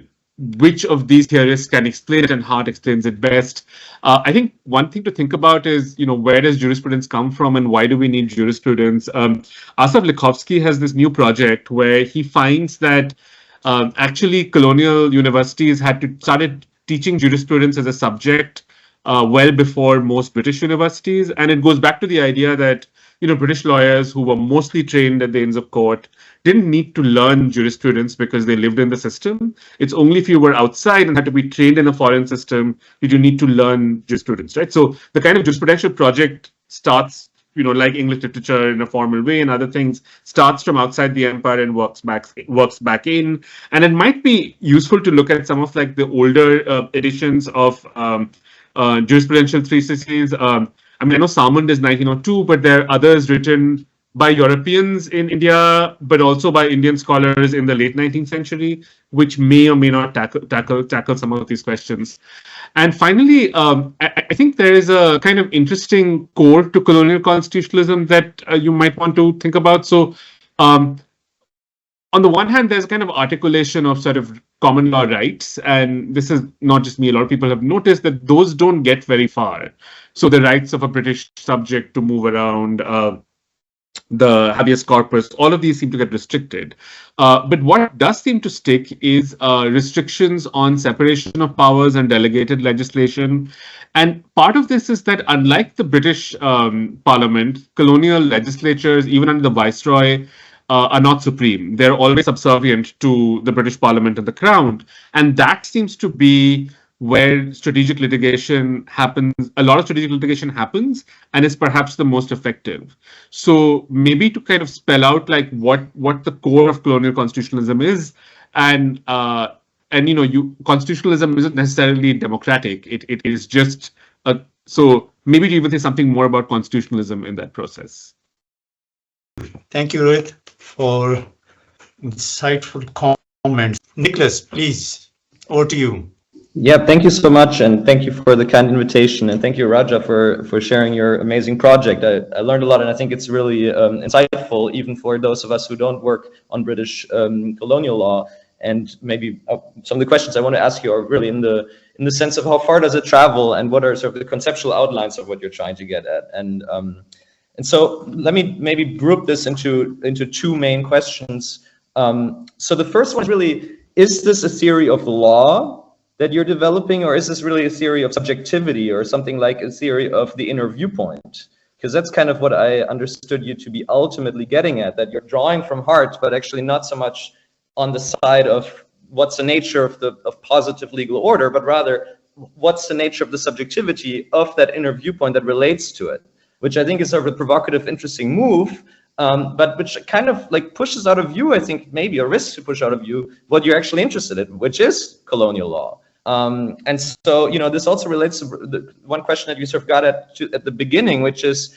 which of these theorists can explain it and how it explains it best. I think one thing to think about is, where does jurisprudence come from and why do we need jurisprudence? Asaf Likovsky has this new project where he finds that actually colonial universities started teaching jurisprudence as a subject well before most British universities. And it goes back to the idea that British lawyers who were mostly trained at the Inns of Court didn't need to learn jurisprudence because they lived in the system. It's only if you were outside and had to be trained in a foreign system did you need to learn jurisprudence, right? So the kind of jurisprudential project starts, like English literature in a formal way and other things, starts from outside the empire and works back in. And it might be useful to look at some of the older editions of jurisprudential treatises. I know Salmond is 1902, but there are others written by Europeans in India, but also by Indian scholars in the late 19th century, which may or may not tackle some of these questions. And finally, I think there is a kind of interesting core to colonial constitutionalism that you might want to think about. So on the one hand, there's a kind of articulation of sort of common law rights. And this is not just me, a lot of people have noticed that those don't get very far. So the rights of a British subject to move around, the habeas corpus, all of these seem to get restricted. But what does seem to stick is restrictions on separation of powers and delegated legislation. And part of this is that unlike the British Parliament, colonial legislatures, even under the Viceroy, are not supreme. They're always subservient to the British Parliament and the Crown. And that seems to be where strategic litigation happens, a lot of strategic litigation happens, and is perhaps the most effective. So maybe to kind of spell out what the core of colonial constitutionalism is, and constitutionalism isn't necessarily democratic. It is just so maybe to even say something more about constitutionalism in that process. Thank you, Rohit, for insightful comments. Niklas, please, over to you. Yeah, thank you so much, and thank you for the kind invitation, and thank you, Raja, for sharing your amazing project. I learned a lot, and I think it's really insightful, even for those of us who don't work on British colonial law. And maybe some of the questions I want to ask you are really in the sense of how far does it travel, and what are sort of the conceptual outlines of what you're trying to get at. And so let me maybe group this into two main questions. So the first one is really, is this a theory of the law that you're developing, or is this really a theory of subjectivity, or something like a theory of the inner viewpoint? Because that's kind of what I understood you to be ultimately getting at, that you're drawing from heart, but actually not so much on the side of what's the nature of positive legal order, but rather what's the nature of the subjectivity of that inner viewpoint that relates to it, which I think is sort of a provocative, interesting move. but which kind of like pushes out of view, I think, maybe, or risks to push out of view what you're actually interested in, which is colonial law. And so, this also relates to the one question that you sort of got at the beginning, which is,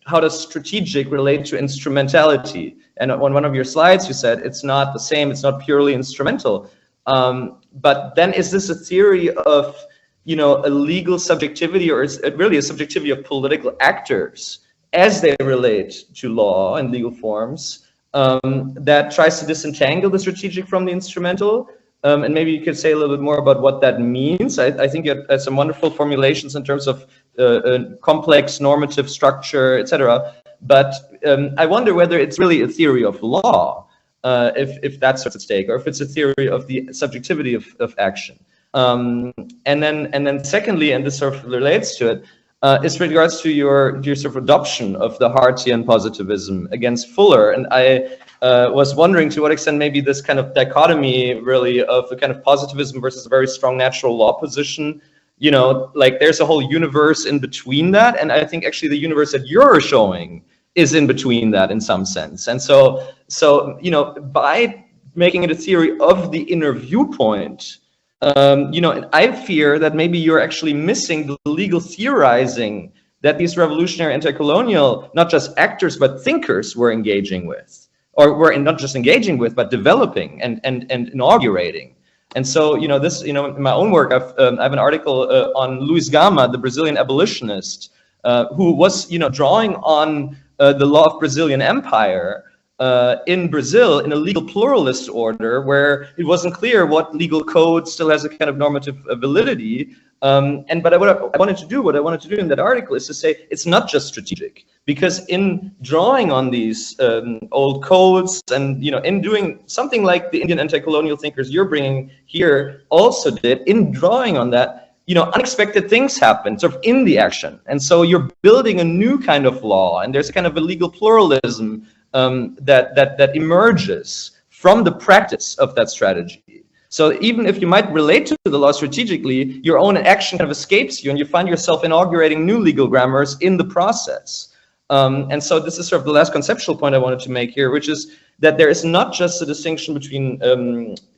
how does strategic relate to instrumentality? And on one of your slides, you said it's not the same, it's not purely instrumental. But then is this a theory of, a legal subjectivity, or is it really a subjectivity of political actors as they relate to law and legal forms that tries to disentangle the strategic from the instrumental? And maybe you could say a little bit more about what that means. I think you had some wonderful formulations in terms of complex normative structure, etc. But I wonder whether it's really a theory of law, if that's what's at stake, or if it's a theory of the subjectivity of action. And then secondly, and this sort of relates to it, is regards to your sort of adoption of the Hartian positivism against Fuller. And I was wondering to what extent maybe this kind of dichotomy really of the kind of positivism versus a very strong natural law position, like there's a whole universe in between that. And I think actually the universe that you're showing is in between that in some sense. And so by making it a theory of the inner viewpoint, I fear that maybe you're actually missing the legal theorizing that these revolutionary anti-colonial, not just actors, but thinkers were engaging with, or were not just engaging with, but developing and inaugurating. And so, this, in my own work, I have an article on Luiz Gama, the Brazilian abolitionist, who was, drawing on the law of Brazilian empire, in Brazil in a legal pluralist order where it wasn't clear what legal code still has a kind of normative validity. But what I wanted to do in that article is to say it's not just strategic, because in drawing on these old codes and in doing something like the Indian anti-colonial thinkers you're bringing here also did, in drawing on that, unexpected things happen sort of in the action. And so you're building a new kind of law, and there's a kind of a legal pluralism that emerges from the practice of that strategy. So even if you might relate to the law strategically, your own action kind of escapes you, and you find yourself inaugurating new legal grammars in the process. And so this is sort of the last conceptual point I wanted to make here, which is that there is not just a distinction between,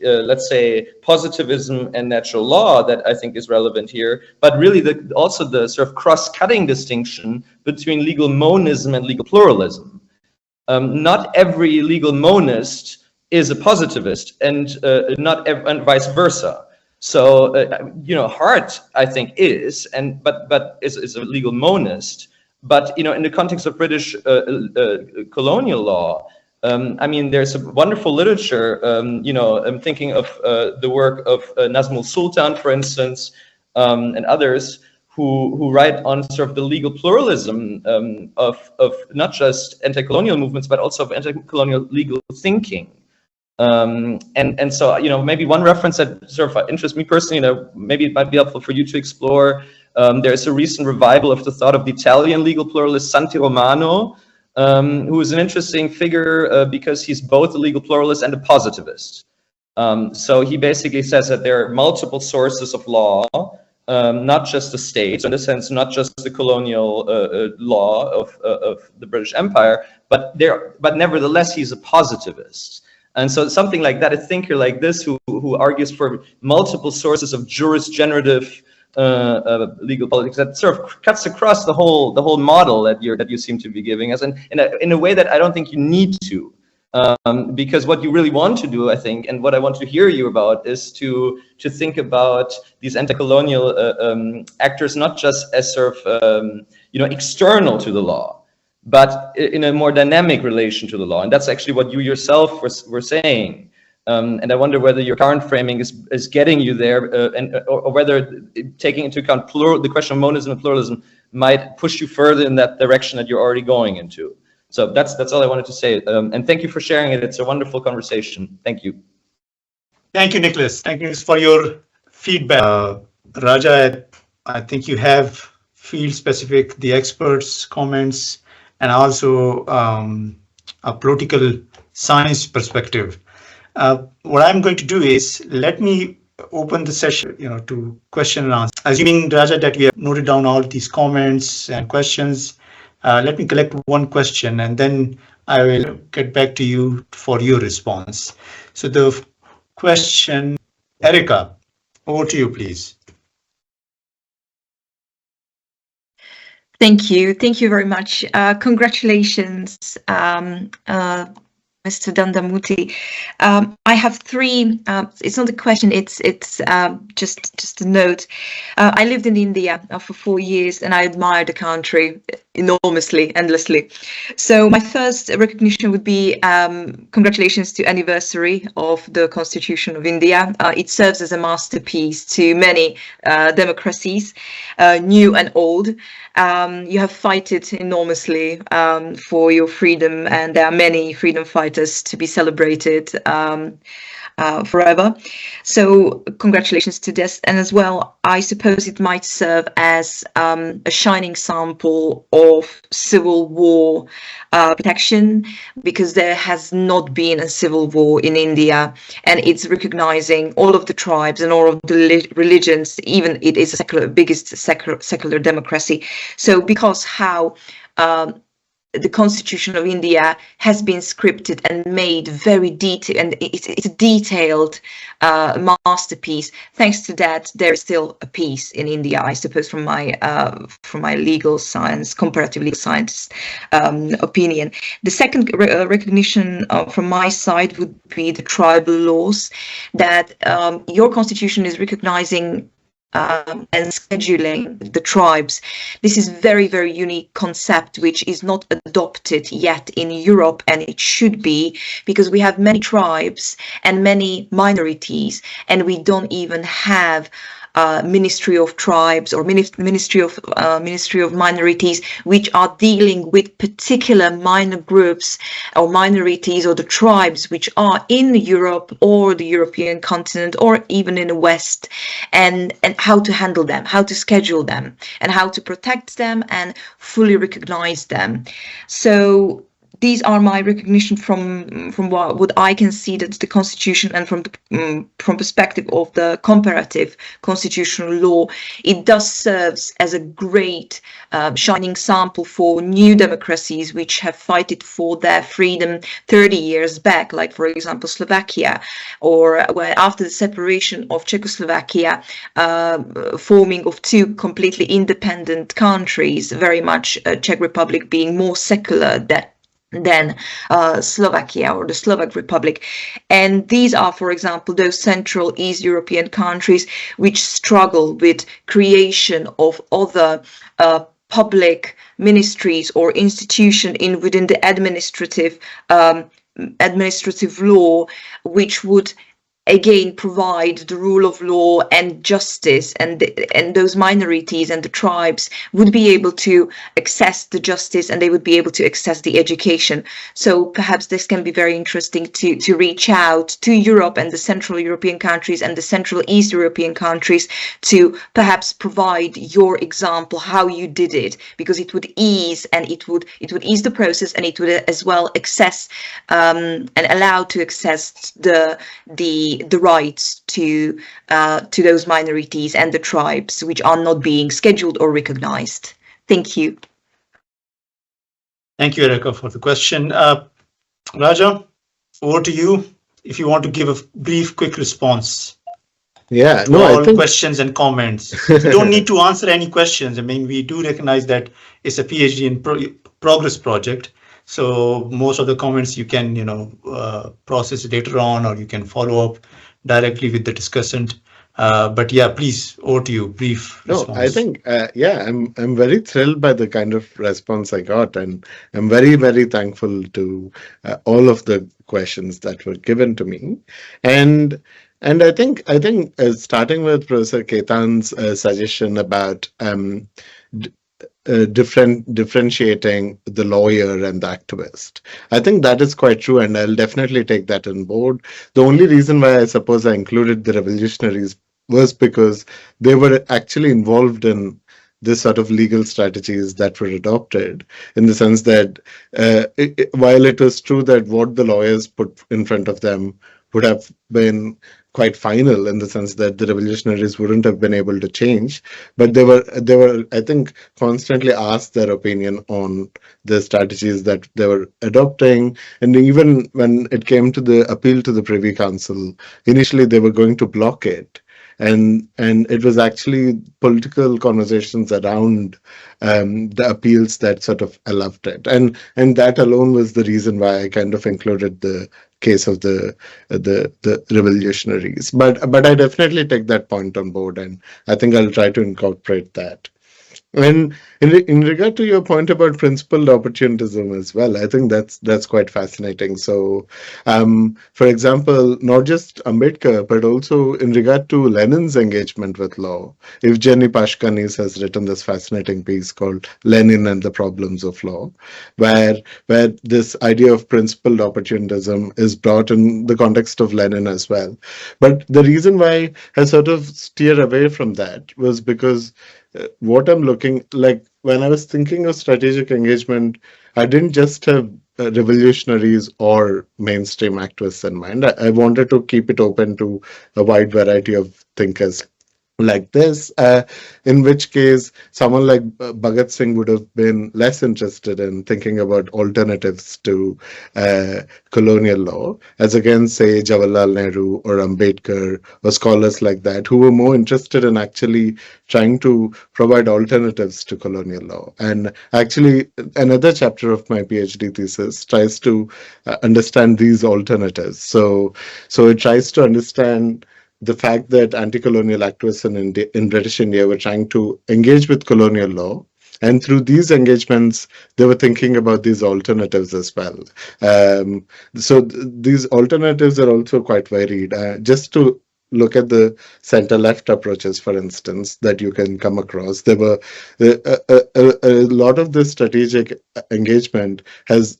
let's say, positivism and natural law that I think is relevant here, but really also the sort of cross-cutting distinction between legal monism and legal pluralism. Not every legal monist is a positivist, and and vice versa. So Hart, I think, is, but is a legal monist. But in the context of British colonial law, there's a wonderful literature. I'm thinking of the work of Nazmul Sultan, for instance, and others who write on sort of the legal pluralism of not just anti-colonial movements, but also of anti-colonial legal thinking. And so, maybe one reference that sort of interests me personally, maybe it might be helpful for you to explore. There's a recent revival of the thought of the Italian legal pluralist Santi Romano, who is an interesting figure because he's both a legal pluralist and a positivist. So he basically says that there are multiple sources of law, not just the state, so in a sense, not just the colonial law of the British Empire, but nevertheless, he's a positivist. And so something like that, a thinker like this who argues for multiple sources of jurisgenerative legal politics, that sort of cuts across the whole model that you seem to be giving us, and in a way that I don't think you need to, because what you really want to do, I think, and what I want to hear you about is to think about these anti-colonial actors not just as sort of external to the law, but in a more dynamic relation to the law. And that's actually what you yourself were saying. And I wonder whether your current framing is getting you there, or whether taking into account the question of monism and pluralism might push you further in that direction that you're already going into. So that's all I wanted to say. And thank you for sharing it. It's a wonderful conversation. Thank you. Thank you, Niklas. Thank you for your feedback. Raja, I think you have field-specific, the experts' comments, and also a political science perspective. What I'm going to do is let me open the session, to question and answer. Assuming, Raja, that we have noted down all these comments and questions, Let me collect one question and then I will get back to you for your response. So the question, Erica, over to you, please. Thank you. Thank you very much. Congratulations, Mr. Dandamudi. I have three. It's not a question. It's just a note. I lived in India for 4 years, and I admired the country enormously, endlessly. So my first recognition would be congratulations to anniversary of the Constitution of India. It serves as a masterpiece to many democracies, new and old. You have fighted enormously for your freedom, and there are many freedom fighters to be celebrated forever. So congratulations to this. And as well, I suppose it might serve as a shining sample of civil war protection, because there has not been a civil war in India, and it's recognizing all of the tribes and all of the religions, even it is a biggest secular democracy. So because how the Constitution of India has been scripted and made very detailed, and it's a detailed masterpiece. Thanks to that, there is still a peace in India, I suppose, from my legal science, comparative legal science opinion. The second recognition from my side would be the tribal laws, that your Constitution is recognizing and scheduling the tribes. This is very, very unique concept, which is not adopted yet in Europe, and it should be, because we have many tribes and many minorities, and we don't even have Ministry of Tribes or Ministry of Minorities, which are dealing with particular minor groups or minorities or the tribes which are in Europe or the European continent or even in the West, and how to handle them, how to schedule them, and how to protect them and fully recognize them. So these are my recognition from what I can see, that the Constitution, and from perspective of the comparative constitutional law, it does serve as a great shining sample for new democracies which have fought for their freedom 30 years back, like for example Slovakia, or where after the separation of Czechoslovakia, forming of two completely independent countries, very much Czech Republic being more secular than Slovakia or the Slovak Republic. And these are, for example, those Central East European countries which struggle with creation of other public ministries or institution within the administrative law, which would again provide the rule of law and justice, and those minorities and the tribes would be able to access the justice, and they would be able to access the education. So perhaps this can be very interesting to reach out to Europe and the Central European countries and the Central East European countries to perhaps provide your example how you did it, because it would ease, and it would ease the process, and it would as well access and allow to access the rights to those minorities and the tribes which are not being scheduled or recognized. Thank you. Thank you, Erica, for the question. Raja, over to you if you want to give a brief, quick response. Yeah, to all questions and comments. You don't need to answer any questions. I mean, we do recognize that it's a PhD in progress project. So most of the comments you can, process later on, or you can follow up directly with the discussant. But yeah, please, over to you. Brief response. No, I think, I'm very thrilled by the kind of response I got, and I'm very, very thankful to all of the questions that were given to me. And I think starting with Professor Khaitan's suggestion about differentiating the lawyer and the activist, I think that is quite true, and I'll definitely take that on board. The only reason why I suppose I included the revolutionaries was because they were actually involved in this sort of legal strategies that were adopted, in the sense that while it is true that what the lawyers put in front of them would have been quite final in the sense that the revolutionaries wouldn't have been able to change, but they were I think constantly asked their opinion on the strategies that they were adopting. And even when it came to the appeal to the Privy Council, initially they were going to block it. And it was actually political conversations around the appeals that sort of allowed it, and that alone was the reason why I kind of included the case of the revolutionaries. But I definitely take that point on board, and I think I'll try to incorporate that. And in regard to your point about principled opportunism as well, I think that's quite fascinating. So, for example, not just Ambedkar, but also in regard to Lenin's engagement with law, Evgeny Pashkanis has written this fascinating piece called "Lenin and the Problems of Law," where this idea of principled opportunism is brought in the context of Lenin as well. But the reason why I sort of steer away from that was because what I'm looking like when I was thinking of strategic engagement, I didn't just have revolutionaries or mainstream activists in mind. I wanted to keep it open to a wide variety of thinkers like this, in which case someone like Bhagat Singh would have been less interested in thinking about alternatives to colonial law, as against, say, Jawaharlal Nehru or Ambedkar or scholars like that, who were more interested in actually trying to provide alternatives to colonial law. And actually, another chapter of my PhD thesis tries to understand these alternatives. So it tries to understand the fact that anti-colonial activists in British India were trying to engage with colonial law, and through these engagements, they were thinking about these alternatives as well. These alternatives are also quite varied. Just to look at the center-left approaches, for instance, that you can come across, there were a lot of this strategic engagement has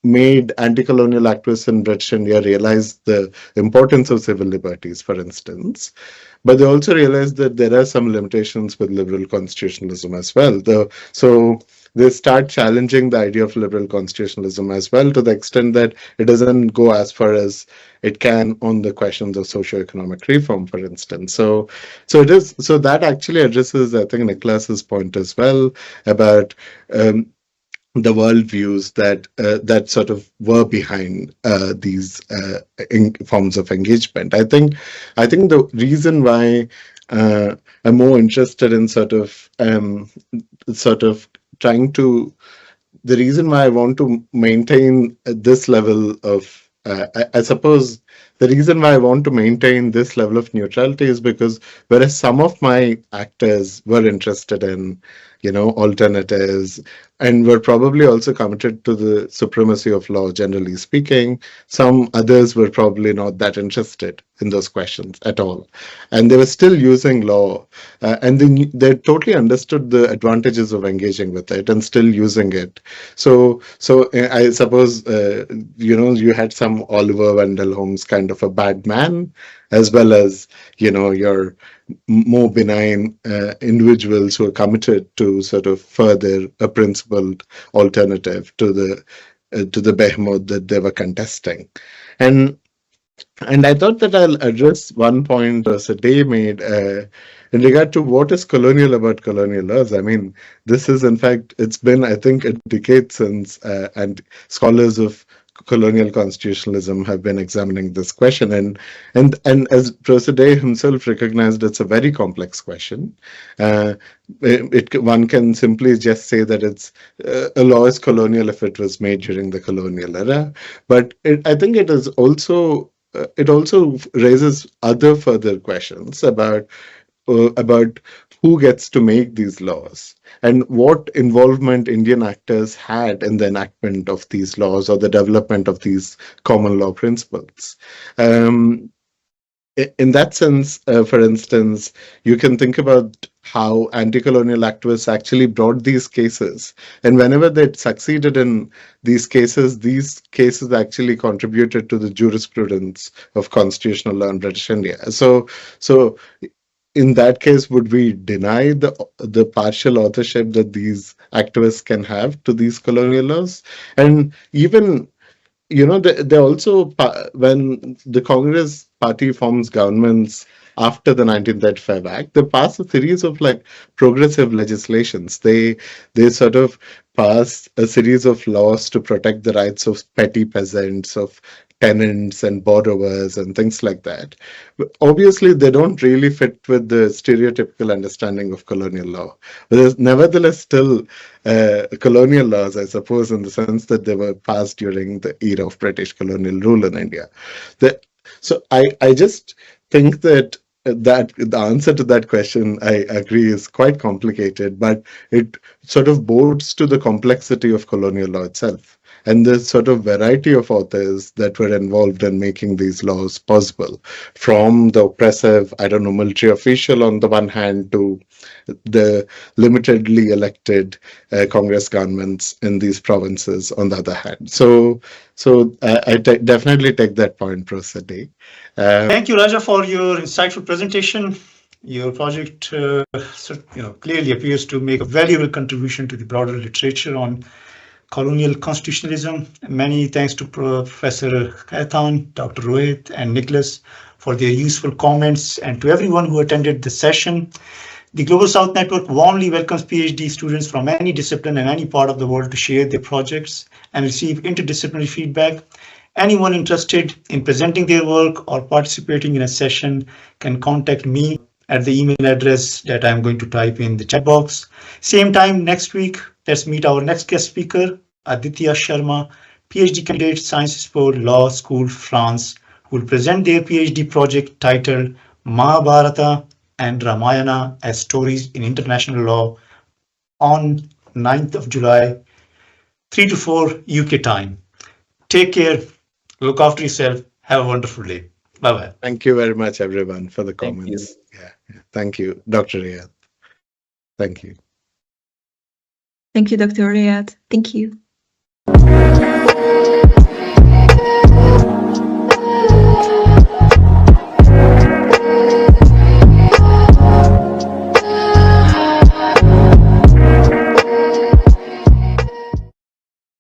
made anti-colonial activists in British India realize the importance of civil liberties, for instance. But they also realized that there are some limitations with liberal constitutionalism as well. So they start challenging the idea of liberal constitutionalism as well, to the extent that it doesn't go as far as it can on the questions of socioeconomic reform, for instance. So that actually addresses, I think, Niklas's point as well about the worldviews that sort of were behind these forms of engagement. I think the reason why I'm more interested in sort of trying to, the reason why I want to maintain this level of, I suppose the reason why I want to maintain this level of neutrality is because whereas some of my actors were interested in, alternatives, and were probably also committed to the supremacy of law, generally speaking, some others were probably not that interested in those questions at all. And they were still using law, and they totally understood the advantages of engaging with it and still using it. So I suppose, you had some Oliver Wendell Holmes kind of a bad man, as well as, your more benign individuals who are committed to sort of further a principled alternative to the behemoth that they were contesting. And I thought that I'll address one point Sadeh made in regard to what is colonial about colonial laws. I mean, this is, in fact, it's been, I think, a decade since, and scholars of colonial constitutionalism have been examining this question, and as Professor Day himself recognized, it's a very complex question. One can simply just say that it's a law is colonial if it was made during the colonial era, but I think it is also it also raises other further questions about who gets to make these laws and what involvement Indian actors had in the enactment of these laws or the development of these common law principles. In that sense, for instance, you can think about how anti-colonial activists actually brought these cases, and whenever they succeeded in these cases actually contributed to the jurisprudence of constitutional law in British India. So in that case, would we deny the partial authorship that these activists can have to these colonial laws? And even they also, when the Congress party forms governments after the 1935 Act, they pass a series of progressive legislations. They sort of pass a series of laws to protect the rights of petty peasants, of tenants and borrowers and things like that. Obviously, they don't really fit with the stereotypical understanding of colonial law. But there's nevertheless still colonial laws, I suppose, in the sense that they were passed during the era of British colonial rule in India. So I just think that the answer to that question, I agree, is quite complicated, but it sort of bodes to the complexity of colonial law itself and the sort of variety of authors that were involved in making these laws possible, from the oppressive, military official on the one hand to the limitedly elected Congress governments in these provinces on the other hand. So I definitely take that point, Professor Day. Thank you, Raja, for your insightful presentation. Your project clearly appears to make a valuable contribution to the broader literature on colonial constitutionalism. Many thanks to Professor Khaitan, Dr. Rohit, and Niklas for their useful comments, and to everyone who attended the session. The Global South Network warmly welcomes PhD students from any discipline and any part of the world to share their projects and receive interdisciplinary feedback. Anyone interested in presenting their work or participating in a session can contact me at the email address that I'm going to type in the chat box. Same time next week, let's meet our next guest speaker, Aditya Sharma, PhD candidate, Sciences Po Law School, France, who will present their PhD project titled Mahabharata and Ramayana as Stories in International Law on 9th of July, 3 to 4 UK time. Take care, look after yourself, have a wonderful day. Bye-bye. Thank you very much, everyone, for the comments. Thank you, Dr. Riyad. Thank you. Thank you, Dr. Riyad. Thank you.